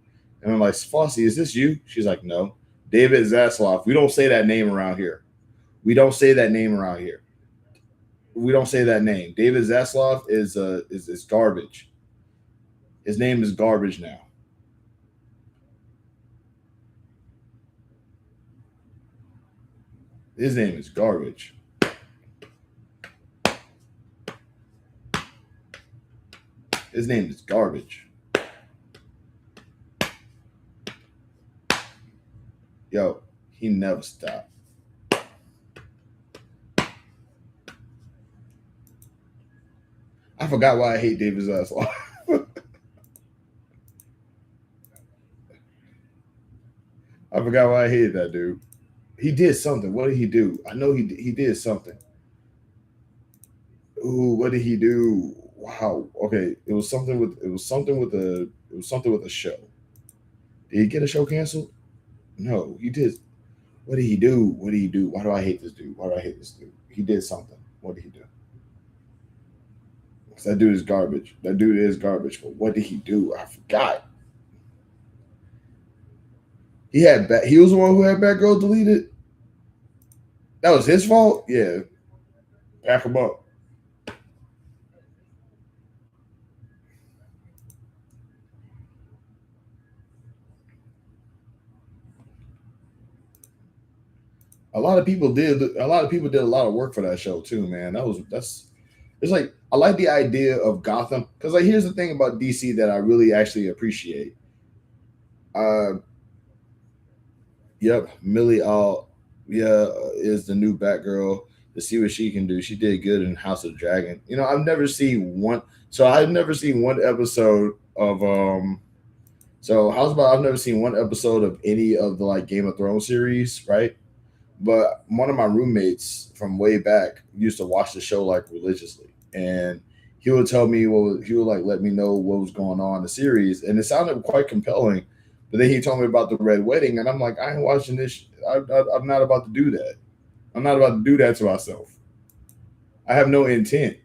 and I'm like, Fossey, is this you? She's like, no, David Zaslav. We don't say that name around here. We don't say that name around here. We don't say that name. David Zaslav is garbage. His name is garbage now. His name is garbage. His name is garbage. Yo, he never stopped. I forgot why I hate David Zaslav. I forgot why I hated that dude. He did something. What did he do? I know he did something. Ooh, what did he do? Wow. Okay, it was something with a show. Did he get a show canceled? No, he did. What did he do? What did he do? Why do I hate this dude? Why do I hate this dude? He did something. What did he do? That dude is garbage. That dude is garbage. But what did he do? I forgot. He was the one who had Batgirl deleted. That was his fault? Yeah. Back him up. A lot of people did a lot of work for that show too, man. It's like, I like the idea of Gotham because, like, here's the thing about DC that I really actually appreciate. Yep, Millie is the new Batgirl. To see what she can do, she did good in House of Dragon. You know, I've never seen one episode of I've never seen one episode of any of the like Game of Thrones series, right? But one of my roommates from way back used to watch the show like religiously, and he would tell me he would like let me know what was going on in the series, and it sounded quite compelling. But then he told me about the Red Wedding, and I'm like, I ain't watching this. I'm not about to do that. I'm not about to do that to myself. I have no intent.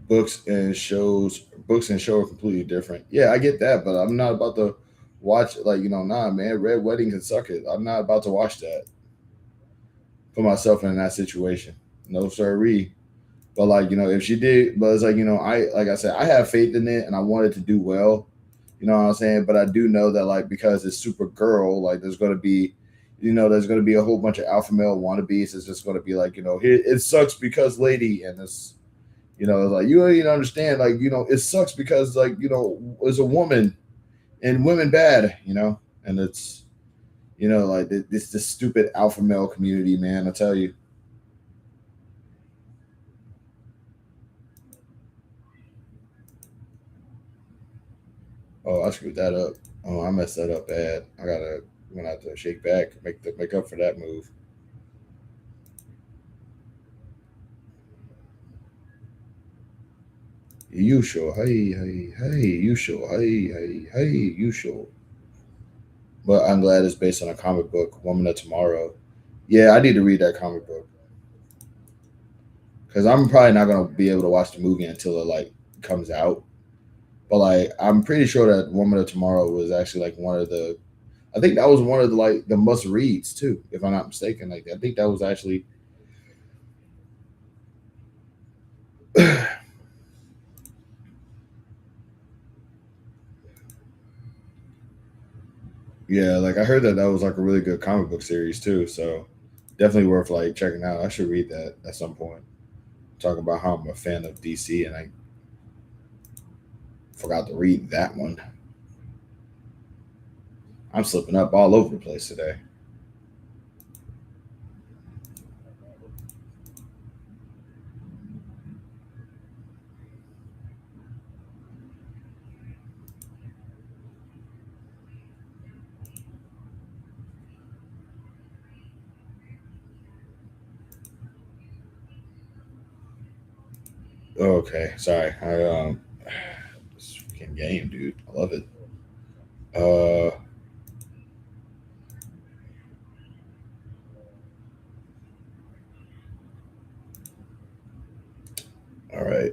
Books and show are completely different. Yeah, I get that, but I'm not about to watch, like, nah, man, Red Wedding can suck it. I'm not about to watch that. Put myself in that situation. No sirree. But like, if she did, but it's like, like I said, I have faith in it and I want it to do well. You know what I'm saying? But I do know that like because it's Supergirl, like there's gonna be, there's gonna be a whole bunch of alpha male wannabes. It's just gonna be like, here it sucks because lady, and it's it's like you don't even understand, like, it sucks because like, it's a woman and women bad, and it's like this stupid alpha male community, man. I tell you. Oh, I screwed that up. Oh, I messed that up bad. Gonna have to shake back, make up for that move. You sure? Hey, you sure? Hey, you sure? But I'm glad it's based on a comic book, Woman of Tomorrow. Yeah, I need to read that comic book because I'm probably not gonna be able to watch the movie until it like comes out. But like, I'm pretty sure that Woman of Tomorrow was actually like one of the. I think that was one of the like the must reads too, if I'm not mistaken. Like, I think that was actually. Yeah, like I heard that was like a really good comic book series too. So definitely worth like checking out. I should read that at some point. Talking about how I'm a fan of DC and I forgot to read that one. I'm slipping up all over the place today. Okay, sorry. This freaking game, dude. I love it. All right.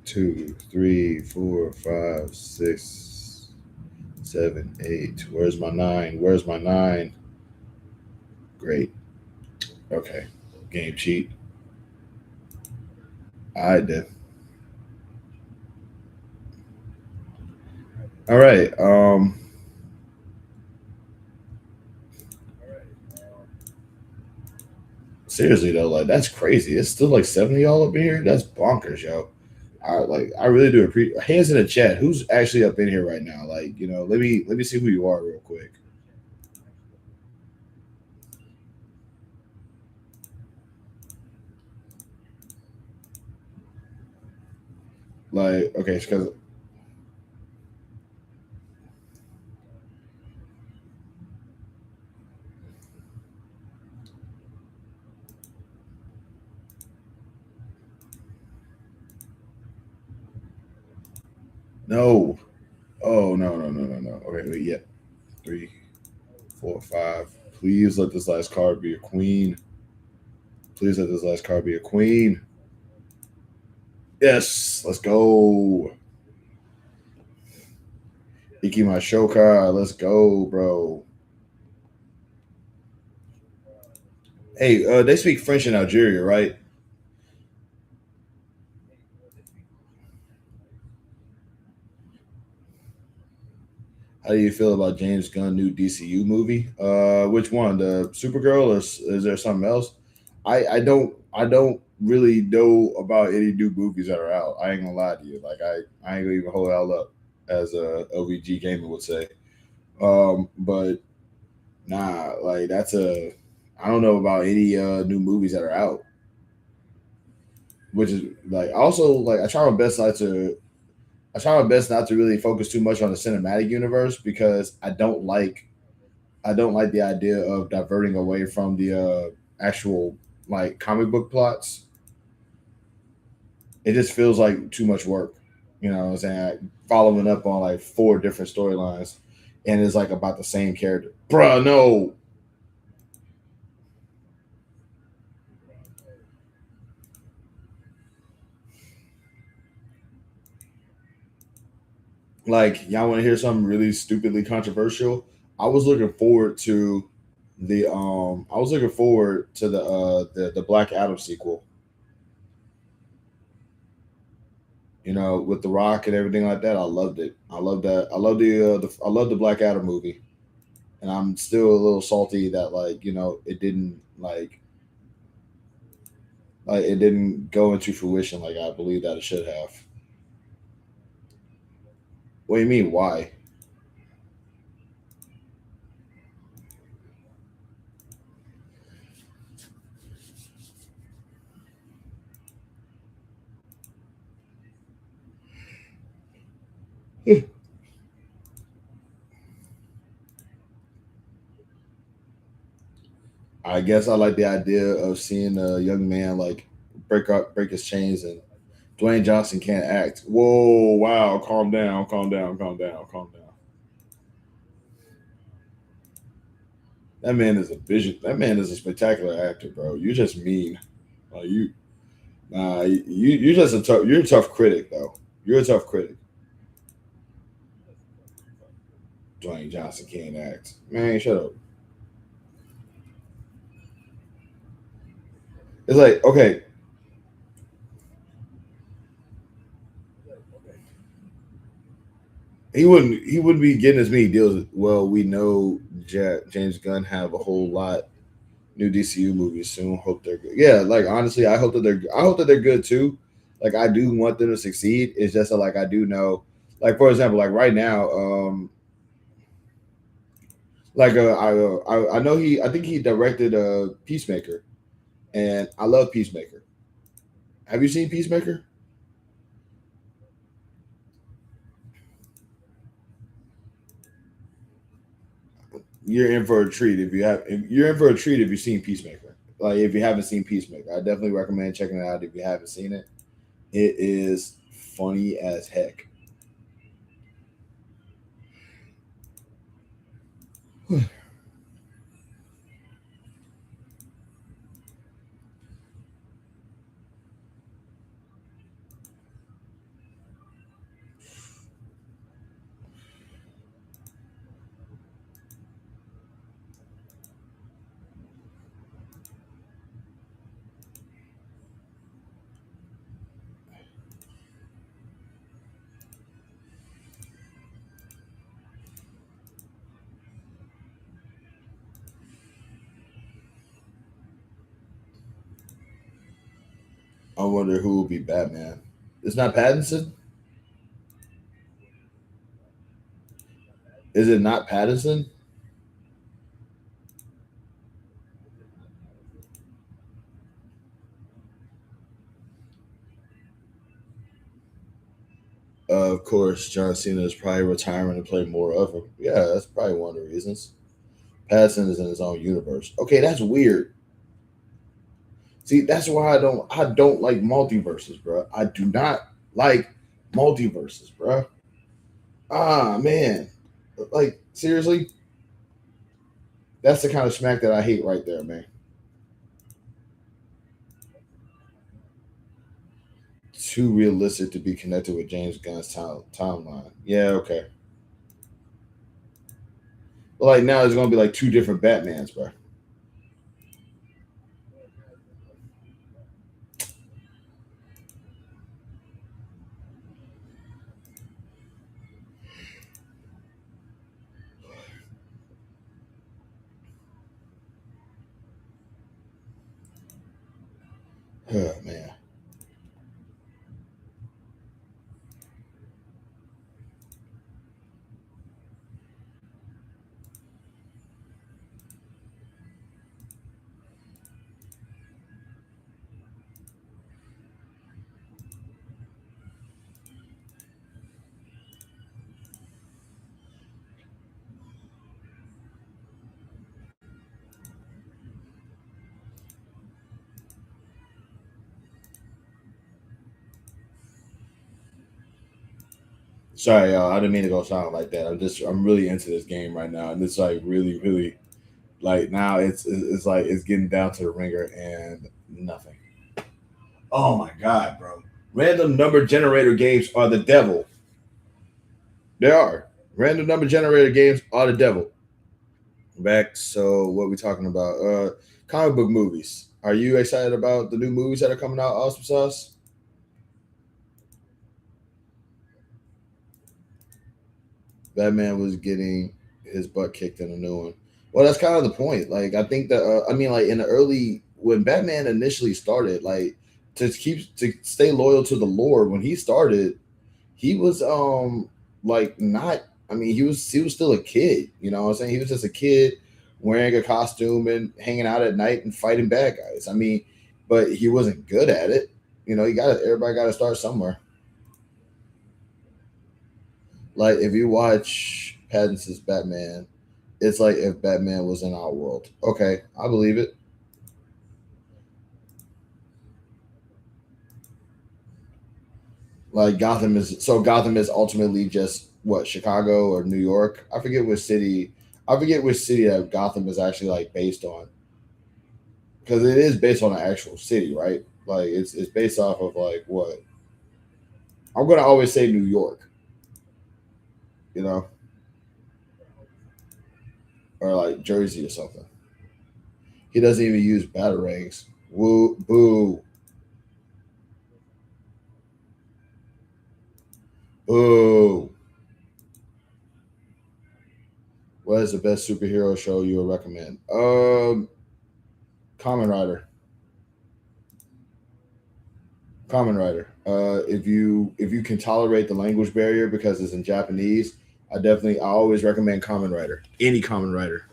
Two, three, four, five, 6, 7, 8. Where's my 9? Where's my 9? Great. Okay. Game cheat. I did. All right. Seriously though, like that's crazy. It's still like 70 y'all up in here. That's bonkers, yo. I really do appreciate. Hands in the chat. Who's actually up in here right now? Like, let me see who you are real quick. Like, okay, because no. Oh no. Okay, wait, yeah. 3, 4, 5. Please let this last card be a queen. Please let this last card be a queen. Yes, let's go. Iki my show card. Let's go, bro. Hey, they speak French in Algeria, right? How do you feel about James Gunn new DCU movie? Which one? The Supergirl, or is there something else? I don't really know about any new movies that are out. I ain't gonna lie to you. Like I ain't gonna even hold out up, as a OVG gamer would say. But nah, like I don't know about any new movies that are out. Which is like also like I try my best not to really focus too much on the cinematic universe because I don't like the idea of diverting away from the actual like comic book plots. It just feels like too much work. You know what I'm saying? Following up on like 4 different storylines and it's like about the same character. Bruh, no. Like, y'all want to hear something really stupidly controversial? I was looking forward to I was looking forward to the Black Adam sequel. You know, with The Rock and everything like that. I loved it. I love that. I love the Black Adam movie, and I'm still a little salty that like it didn't like it didn't go into fruition like I believe that it should have. What do you mean? Why? I guess I like the idea of seeing a young man like break his chains, and Dwayne Johnson can't act. Whoa, wow, calm down, calm down, calm down, calm down. That man is a vision. That man is a spectacular actor, bro. You just mean, you, you're just a tough. You're a tough critic, though. You're a tough critic. Dwayne Johnson can't act. Man, shut up. It's like, okay, he wouldn't be getting as many deals. Well, we know James Gunn have a whole lot new DCU movies soon. Hope they're good. Yeah, like honestly, I hope that they're good too. Like I do want them to succeed. It's just that, like I do know, like for example, like right now, like I know I think he directed Peacemaker, and I love Peacemaker. Have you seen Peacemaker? You're in for a treat if you have. If you're in for a treat if you've seen Peacemaker. Like if you haven't seen Peacemaker, I definitely recommend checking it out if you haven't seen it. It is funny as heck. I wonder who will be Batman. It's not Pattinson. Is it not Pattinson? Of course, John Cena is probably retiring to play more of him. Yeah, that's probably one of the reasons. Pattinson is in his own universe. Okay, that's weird. See, that's why I don't like multiverses, bro. I do not like multiverses, bro. Ah, man. Like seriously, that's the kind of smack that I hate right there, man. Too realistic to be connected with James Gunn's timeline. Yeah, okay. But like now, there's gonna be like two different Batmans, bro. Oh man. Sorry, y'all. I didn't mean to go sound like that. I'm really into this game right now, and it's like really, really like now it's like it's getting down to the ringer and nothing. Oh my god, bro! Random number generator games are the devil. They are random number generator games are the devil. Back. So what we talking about? Comic book movies. Are you excited about the new movies that are coming out? Awesome sauce. Batman was getting his butt kicked in a new one. Well, that's kind of the point. Like, I think that I mean, like in the early when Batman initially started, like to stay loyal to the lore. When he started, he was like not. I mean, he was still a kid. You know what I'm saying? He was just a kid wearing a costume and hanging out at night and fighting bad guys. I mean, but he wasn't good at it. You know, everybody got to start somewhere. Like if you watch Pattinson's Batman, it's like if Batman was in our world. Okay, I believe it. Like Gotham is ultimately just what, Chicago or New York. I forget which city. I forget which city that Gotham is actually like based on, because it is based on an actual city, right? Like it's based off of like what. I'm gonna always say New York, you know, or like Jersey or something. He doesn't even use batarangs. Woo boo boo. What is the best superhero show you would recommend? Kamen Rider. Kamen Rider. If you can tolerate the language barrier because it's in Japanese, I always recommend Kamen Rider. Any Kamen Rider.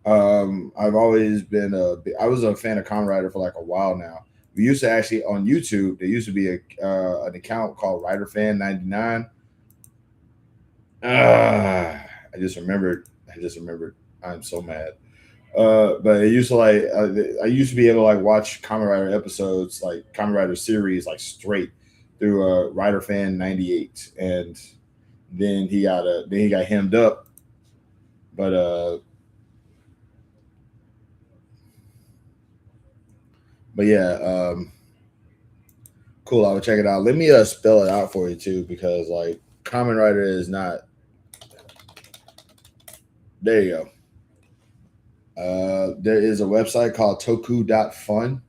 I've always been I was a fan of Kamen Rider for like a while now. We used to actually on YouTube. There used to be an account called Rider Fan 99. I just remembered. I'm so mad. But it used to like I used to be able to like watch Kamen Rider episodes, like Kamen Rider series, like straight through Rider Fan 98, and then he got hemmed up. But yeah, cool. I would check it out. Let me spell it out for you too, because like Kamen Rider is not. There you go. There is a website called toku.fun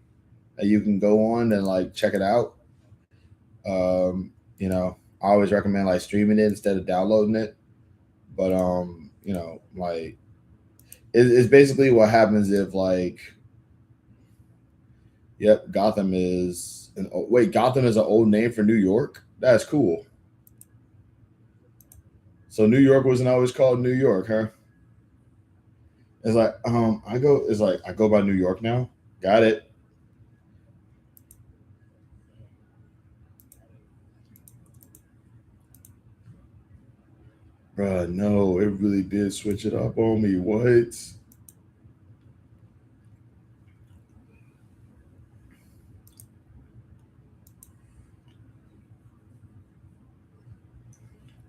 that you can go on and like check it out. You know, I always recommend like streaming it instead of downloading it. But you know, like it's basically what happens if like, yep, Gotham is Gotham is an old name for New York. That's cool. So New York wasn't always called New York, huh? It's like I go by New York now. Got it. Bruh, no, it really did switch it up on me. What?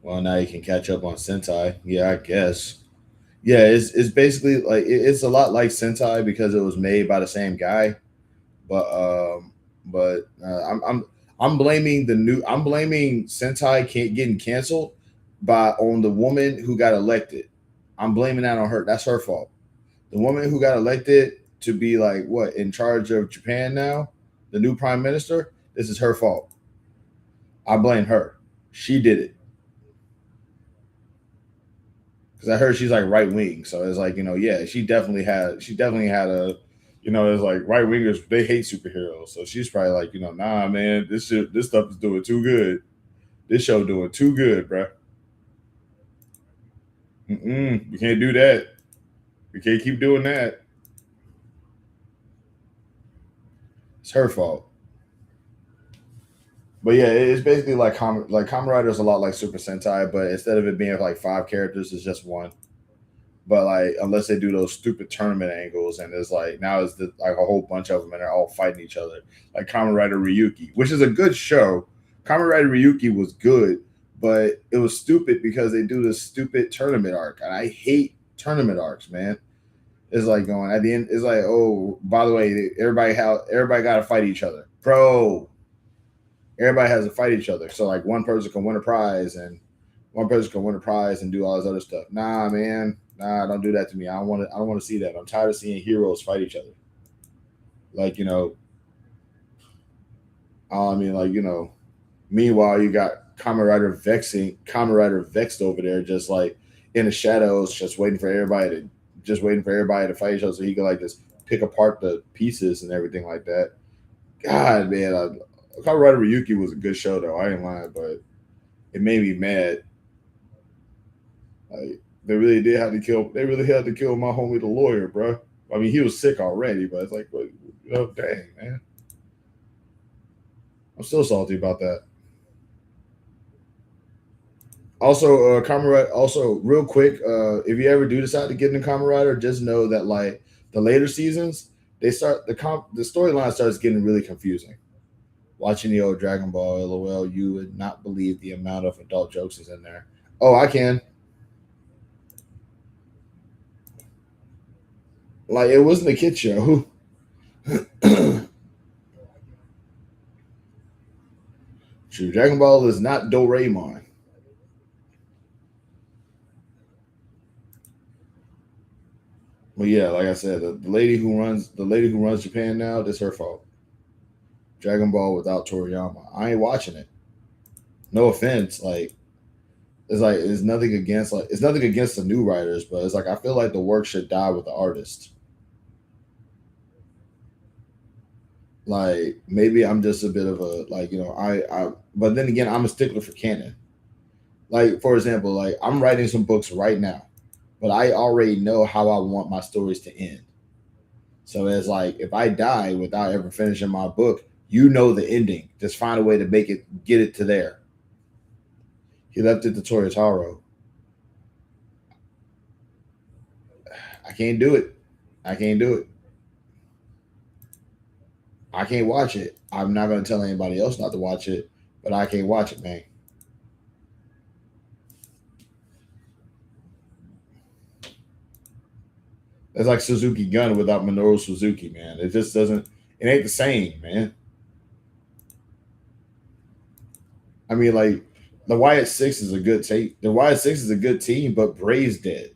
Well, now you can catch up on Sentai. Yeah, I guess. Yeah, it's basically like it's a lot like Sentai because it was made by the same guy. But I'm blaming I'm blaming Sentai getting canceled on the woman who got elected. I'm blaming that on her. That's her fault. The woman who got elected to be like what, in charge of Japan now, the new prime minister. This is her fault. I blame her. She did it because I heard she's like right wing. So it's like, yeah, she definitely had a, it's like right wingers, they hate superheroes. So she's probably like, nah, man, this stuff is doing too good. This show doing too good, bro. We can't do that. We can't keep doing that. It's her fault. But yeah, it's basically like Kamen Rider is a lot like Super Sentai, but instead of it being like 5 characters, it's just one. But like, unless they do those stupid tournament angles, and it's like now it's like a whole bunch of them, and they're all fighting each other, like Kamen Rider Ryuki, which is a good show. Kamen Rider Ryuki was good, but it was stupid because they do this stupid tournament arc, and I hate tournament arcs, man. It's like going at the end. It's like, oh, by the way, everybody got to fight each other, bro. Everybody has to fight each other, so like one person can win a prize and do all this other stuff. Nah, man. Nah, don't do that to me. I don't want to see that. I'm tired of seeing heroes fight each other. Like, I mean, like, meanwhile you got Kamen Rider vexed over there, just like in the shadows, just waiting for everybody to fight each other so he could like just pick apart the pieces and everything like that. God, man, Kamen Rider Ryuki was a good show though. I ain't lying, but it made me mad. Like they really had to kill my homie the lawyer, bro. I mean, he was sick already, but it's like, dang, man. I'm still salty about that. Also, Kamen Rider. Also, real quick, if you ever do decide to get into Kamen Rider, just know that like the later seasons, the storyline starts getting really confusing. Watching the old Dragon Ball, LOL, you would not believe the amount of adult jokes is in there. Oh, I can. Like it wasn't a kid show. True, Dragon Ball is not Doraemon. But yeah, like I said, the lady who runs Japan now, that's her fault. Dragon Ball without Toriyama, I ain't watching it. No offense, it's nothing against the new writers, but it's like I feel like the work should die with the artist. Like maybe I'm just a bit of a but then again, I'm a stickler for canon. Like for example, like I'm writing some books right now, but I already know how I want my stories to end. So it's like if I die without ever finishing my book, the ending. Just find a way to get it to there. He left it to Toyotaro. I can't do it. I can't watch it. I'm not going to tell anybody else not to watch it, but I can't watch it, man. It's like Suzuki Gun without Minoru Suzuki, man. It just doesn't. It ain't the same, man. I mean, like the Wyatt Six is a good team. The Wyatt Six is a good team, but Bray's dead.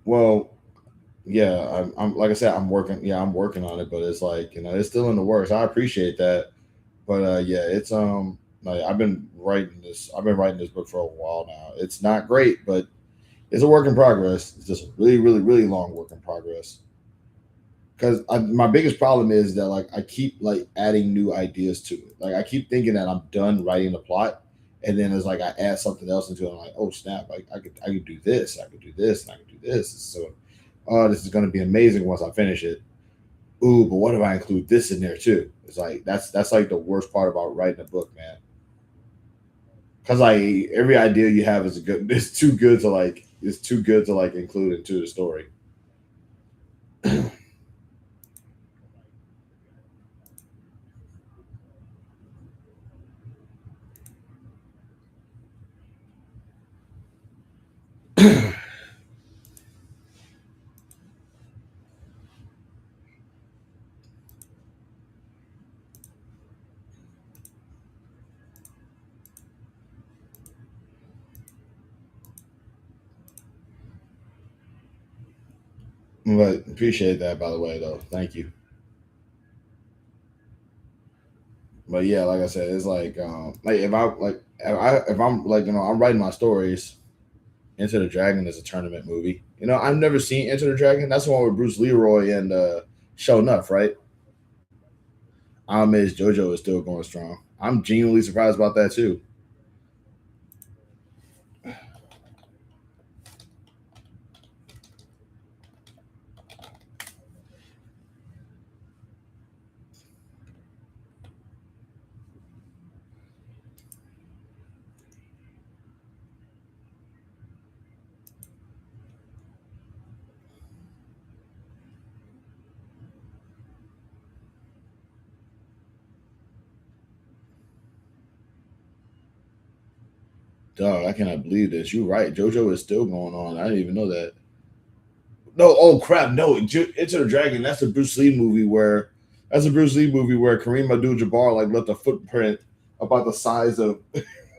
Well, yeah, I'm like I said, I'm working. Yeah, I'm working on it, but it's like it's still in the works. I appreciate that, but yeah, it's like I've been writing this book for a while now. It's not great, but it's a work in progress. It's just a really, really, really long work in progress. Because my biggest problem is that like I keep like adding new ideas to it. Like I keep thinking that I'm done writing the plot, and then it's like I add something else into it. I'm like, oh snap! Like I could do this, I could do this, and I could do this. So, this is going to be amazing once I finish it. Ooh, but what if I include this in there too? It's like that's like the worst part about writing a book, man. Because like every idea you have is it's too good to include into the story. But appreciate that, by the way, though. Thank you. But yeah, like I said, it's like if I'm like I'm writing my stories. Enter the Dragon is a tournament movie. I've never seen Enter the Dragon. That's the one with Bruce Leroy and Sho'nuff, right? I'm amazed JoJo is still going strong. I'm genuinely surprised about that too. Dog, I cannot believe this. You're right. JoJo is still going on. I didn't even know that. No, oh crap, no. Enter the Dragon. That's the Bruce Lee movie where That's a Bruce Lee movie where Kareem Abdul-Jabbar like left a footprint about the size of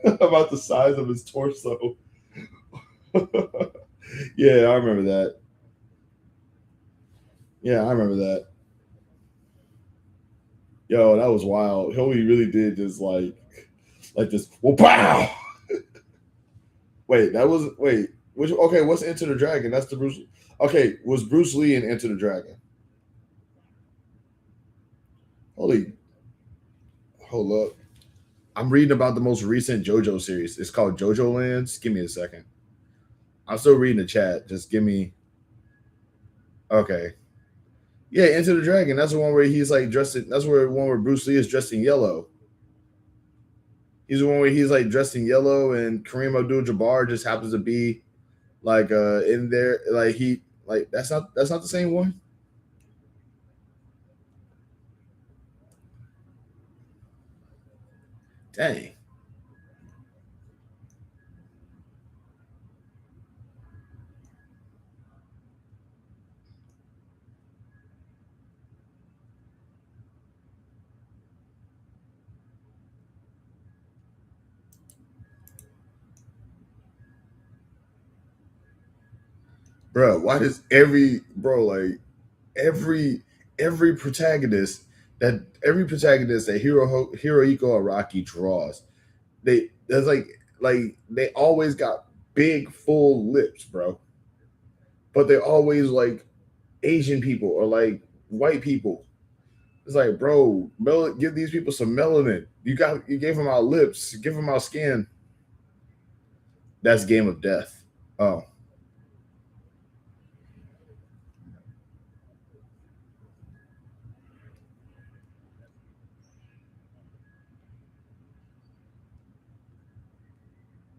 about the size of his torso. Yeah, I remember that. Yeah, I remember that. Yo, that was wild. He really did just like this. Well, pow. Wait, that was wait. Which okay? What's Enter the Dragon? That's the Bruce. Okay, was Bruce Lee in Enter the Dragon? Hold up. I'm reading about the most recent JoJo series. It's called JoJo Lands. Give me a second. I'm still reading the chat. Just give me. Okay. Yeah, Enter the Dragon. That's the one where he's like dressed in. That's where one where Bruce Lee is dressed in yellow. He's the one where he's like dressed in yellow, and Kareem Abdul-Jabbar just happens to be like in there. Like he like that's not the same one. Dang. Bro, why does every protagonist that Hirohiko Araki draws, there's like they always got big full lips, bro. But they're always like Asian people or like white people. It's like, bro, give these people some melanin. You gave them our lips, give them our skin. That's Game of Death. Oh.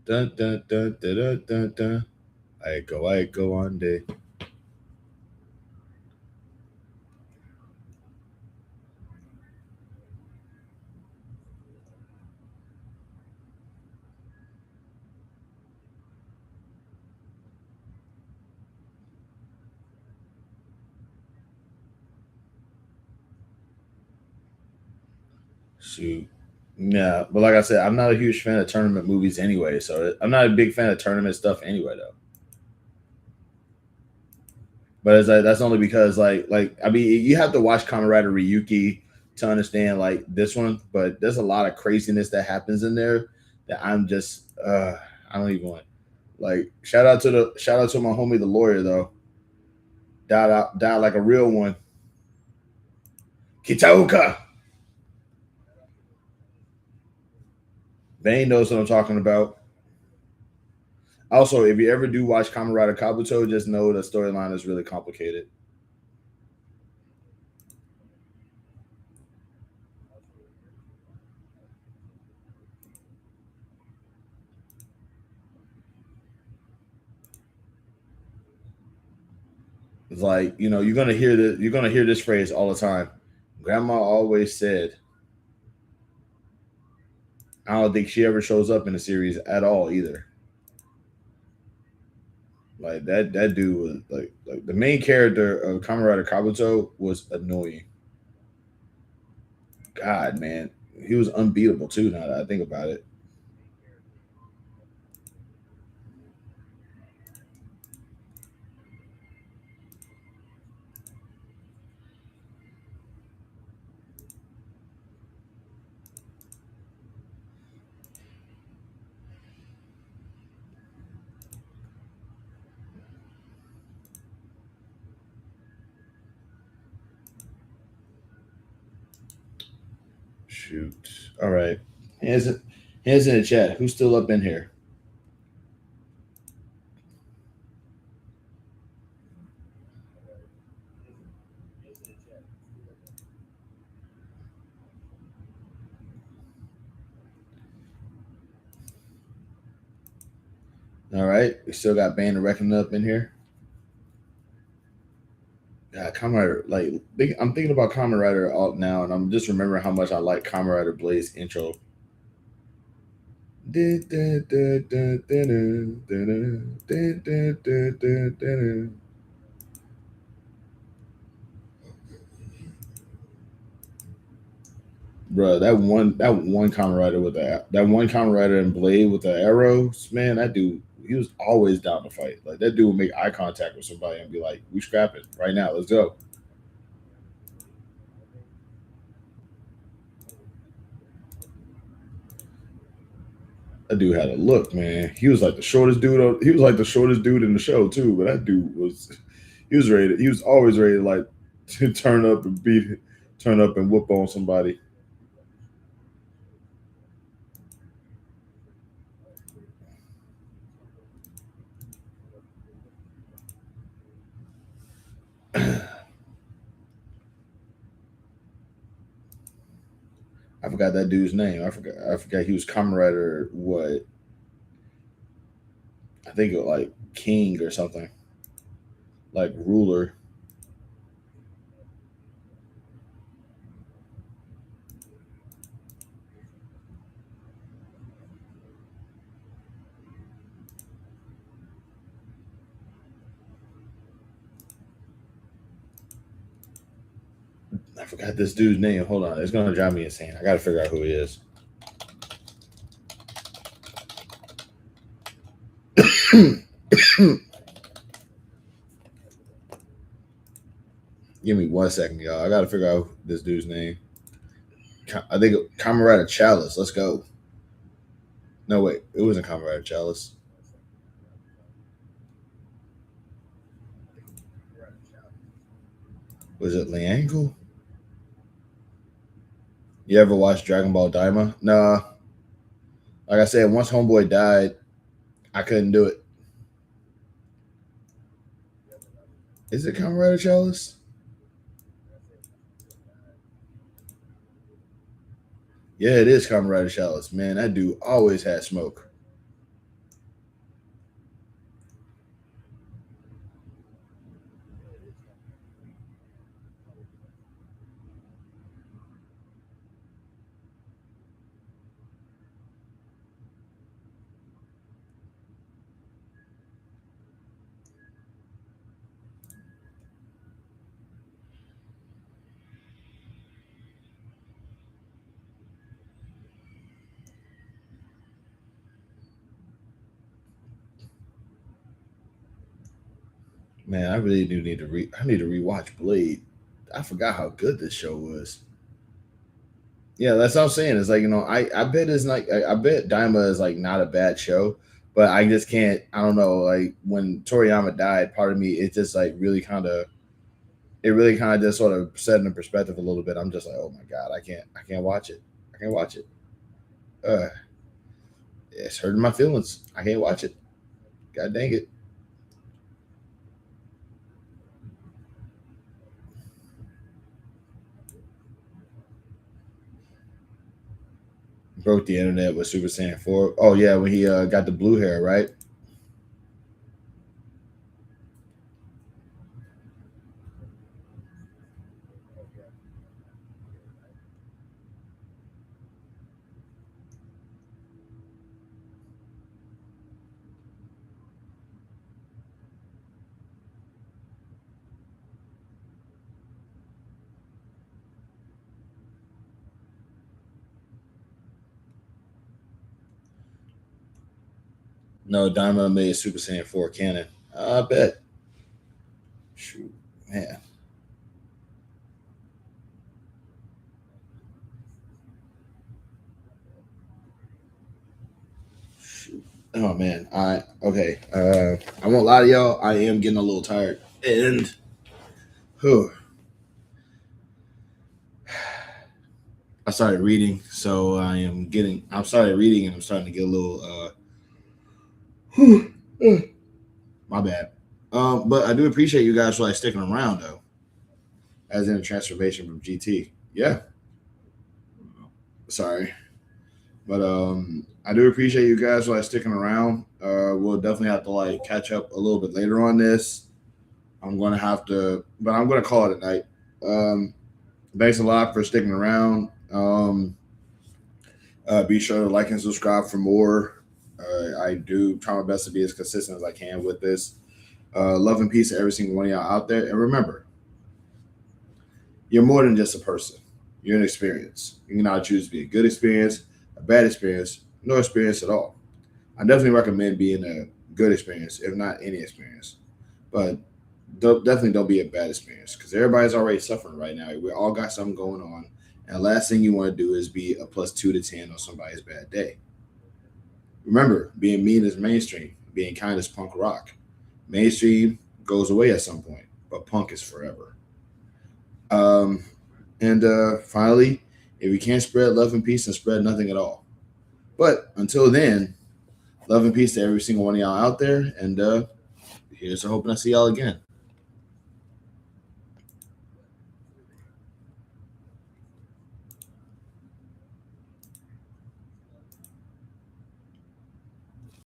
Dun dun dun dun dun dun dun. I go on day. Shoot. Yeah, but like I said, I'm not a huge fan of tournament movies anyway, so I'm not a big fan of tournament stuff anyway, though. But it's like that's only because like I mean you have to watch Kamen Rider Ryuki to understand like this one, but there's a lot of craziness that happens in there that I'm just I don't even want. Like shout out to my homie the lawyer though. Died like a real one. Kitaoka. Vane knows what I'm talking about. Also, if you ever do watch Kamen Rider Kabuto, just know the storyline is really complicated. It's like, you're gonna hear this phrase all the time. Grandma always said. I don't think she ever shows up in the series at all either. Like that dude was like the main character of Kamen Rider Kabuto was annoying. God, man, he was unbeatable too. Now that I think about it. Shoot. All right. Hands in the chat. Who's still up in here? All right. We still got Band of Reckoning up in here. God, Kamen Rider, I'm thinking about Kamen Rider all now, and I'm just remembering how much I like Kamen Rider Blaze intro. Bro, that one common writer with that one common writer in Blade with the arrows, man, that dude, he was always down to fight. Like that dude would make eye contact with somebody and be like, "We scrap it right now, let's go." That dude had a look, man. He was like the shortest dude. He was like the shortest dude in the show too. But that dude was, he was ready. He was always ready to like to turn up and whoop on somebody. I forgot that dude's name. I forgot he was Kamen Rider. What? I think it was like King or something, like ruler. I forgot this dude's name. Hold on, it's gonna drive me insane. I gotta figure out who he is. Give me 1 second, y'all. I gotta figure out this dude's name. I think Kamen Rider Chalice. Let's go. No, wait, it wasn't Kamen Rider Chalice. Was it Liangle? You ever watch Dragon Ball Daima? Nah. Like I said, once Homeboy died, I couldn't do it. Is it Kamen Rider Chalice? Yeah, it is Kamen Rider Chalice. Man, that dude always had smoke. Man, I really do need to I need to rewatch Blade. I forgot how good this show was. Yeah, that's what I'm saying. It's like, I bet it's like I bet Daima is like not a bad show, but I just can't. I don't know. Like when Toriyama died, part of me it just like really kind of just sort of set in perspective a little bit. I'm just like, oh my god, I can't watch it. I can't watch it. Uh, it's hurting my feelings. I can't watch it. God dang it. Broke the internet with Super Saiyan 4. Oh yeah, when he got the blue hair, right? No, Daima made Super Saiyan 4 canon. I bet. Shoot, man. Shoot. Oh man. I okay. I won't lie to y'all. I am getting a little tired, and whew, I started reading, so I'm started reading, and I'm starting to get a little. My bad. But I do appreciate you guys for like sticking around though, as in a transformation from GT. Yeah. Sorry. But I do appreciate you guys for like sticking around. We'll definitely have to like catch up a little bit later on this. I'm gonna call it a night. Thanks a lot for sticking around. Be sure to like and subscribe for more. I do try my best to be as consistent as I can with this. Love and peace to every single one of y'all out there. And remember, you're more than just a person. You're an experience. You can either choose to be a good experience, a bad experience, no experience at all. I definitely recommend being a good experience, if not any experience. But definitely don't be a bad experience because everybody's already suffering right now. We all got something going on. And the last thing you want to do is be a +2 to 10 on somebody's bad day. Remember, being mean is mainstream. Being kind is punk rock. Mainstream goes away at some point, but punk is forever. And finally, if you can't spread love and peace, then spread nothing at all. But until then, love and peace to every single one of y'all out there. And here's to hoping I see y'all again.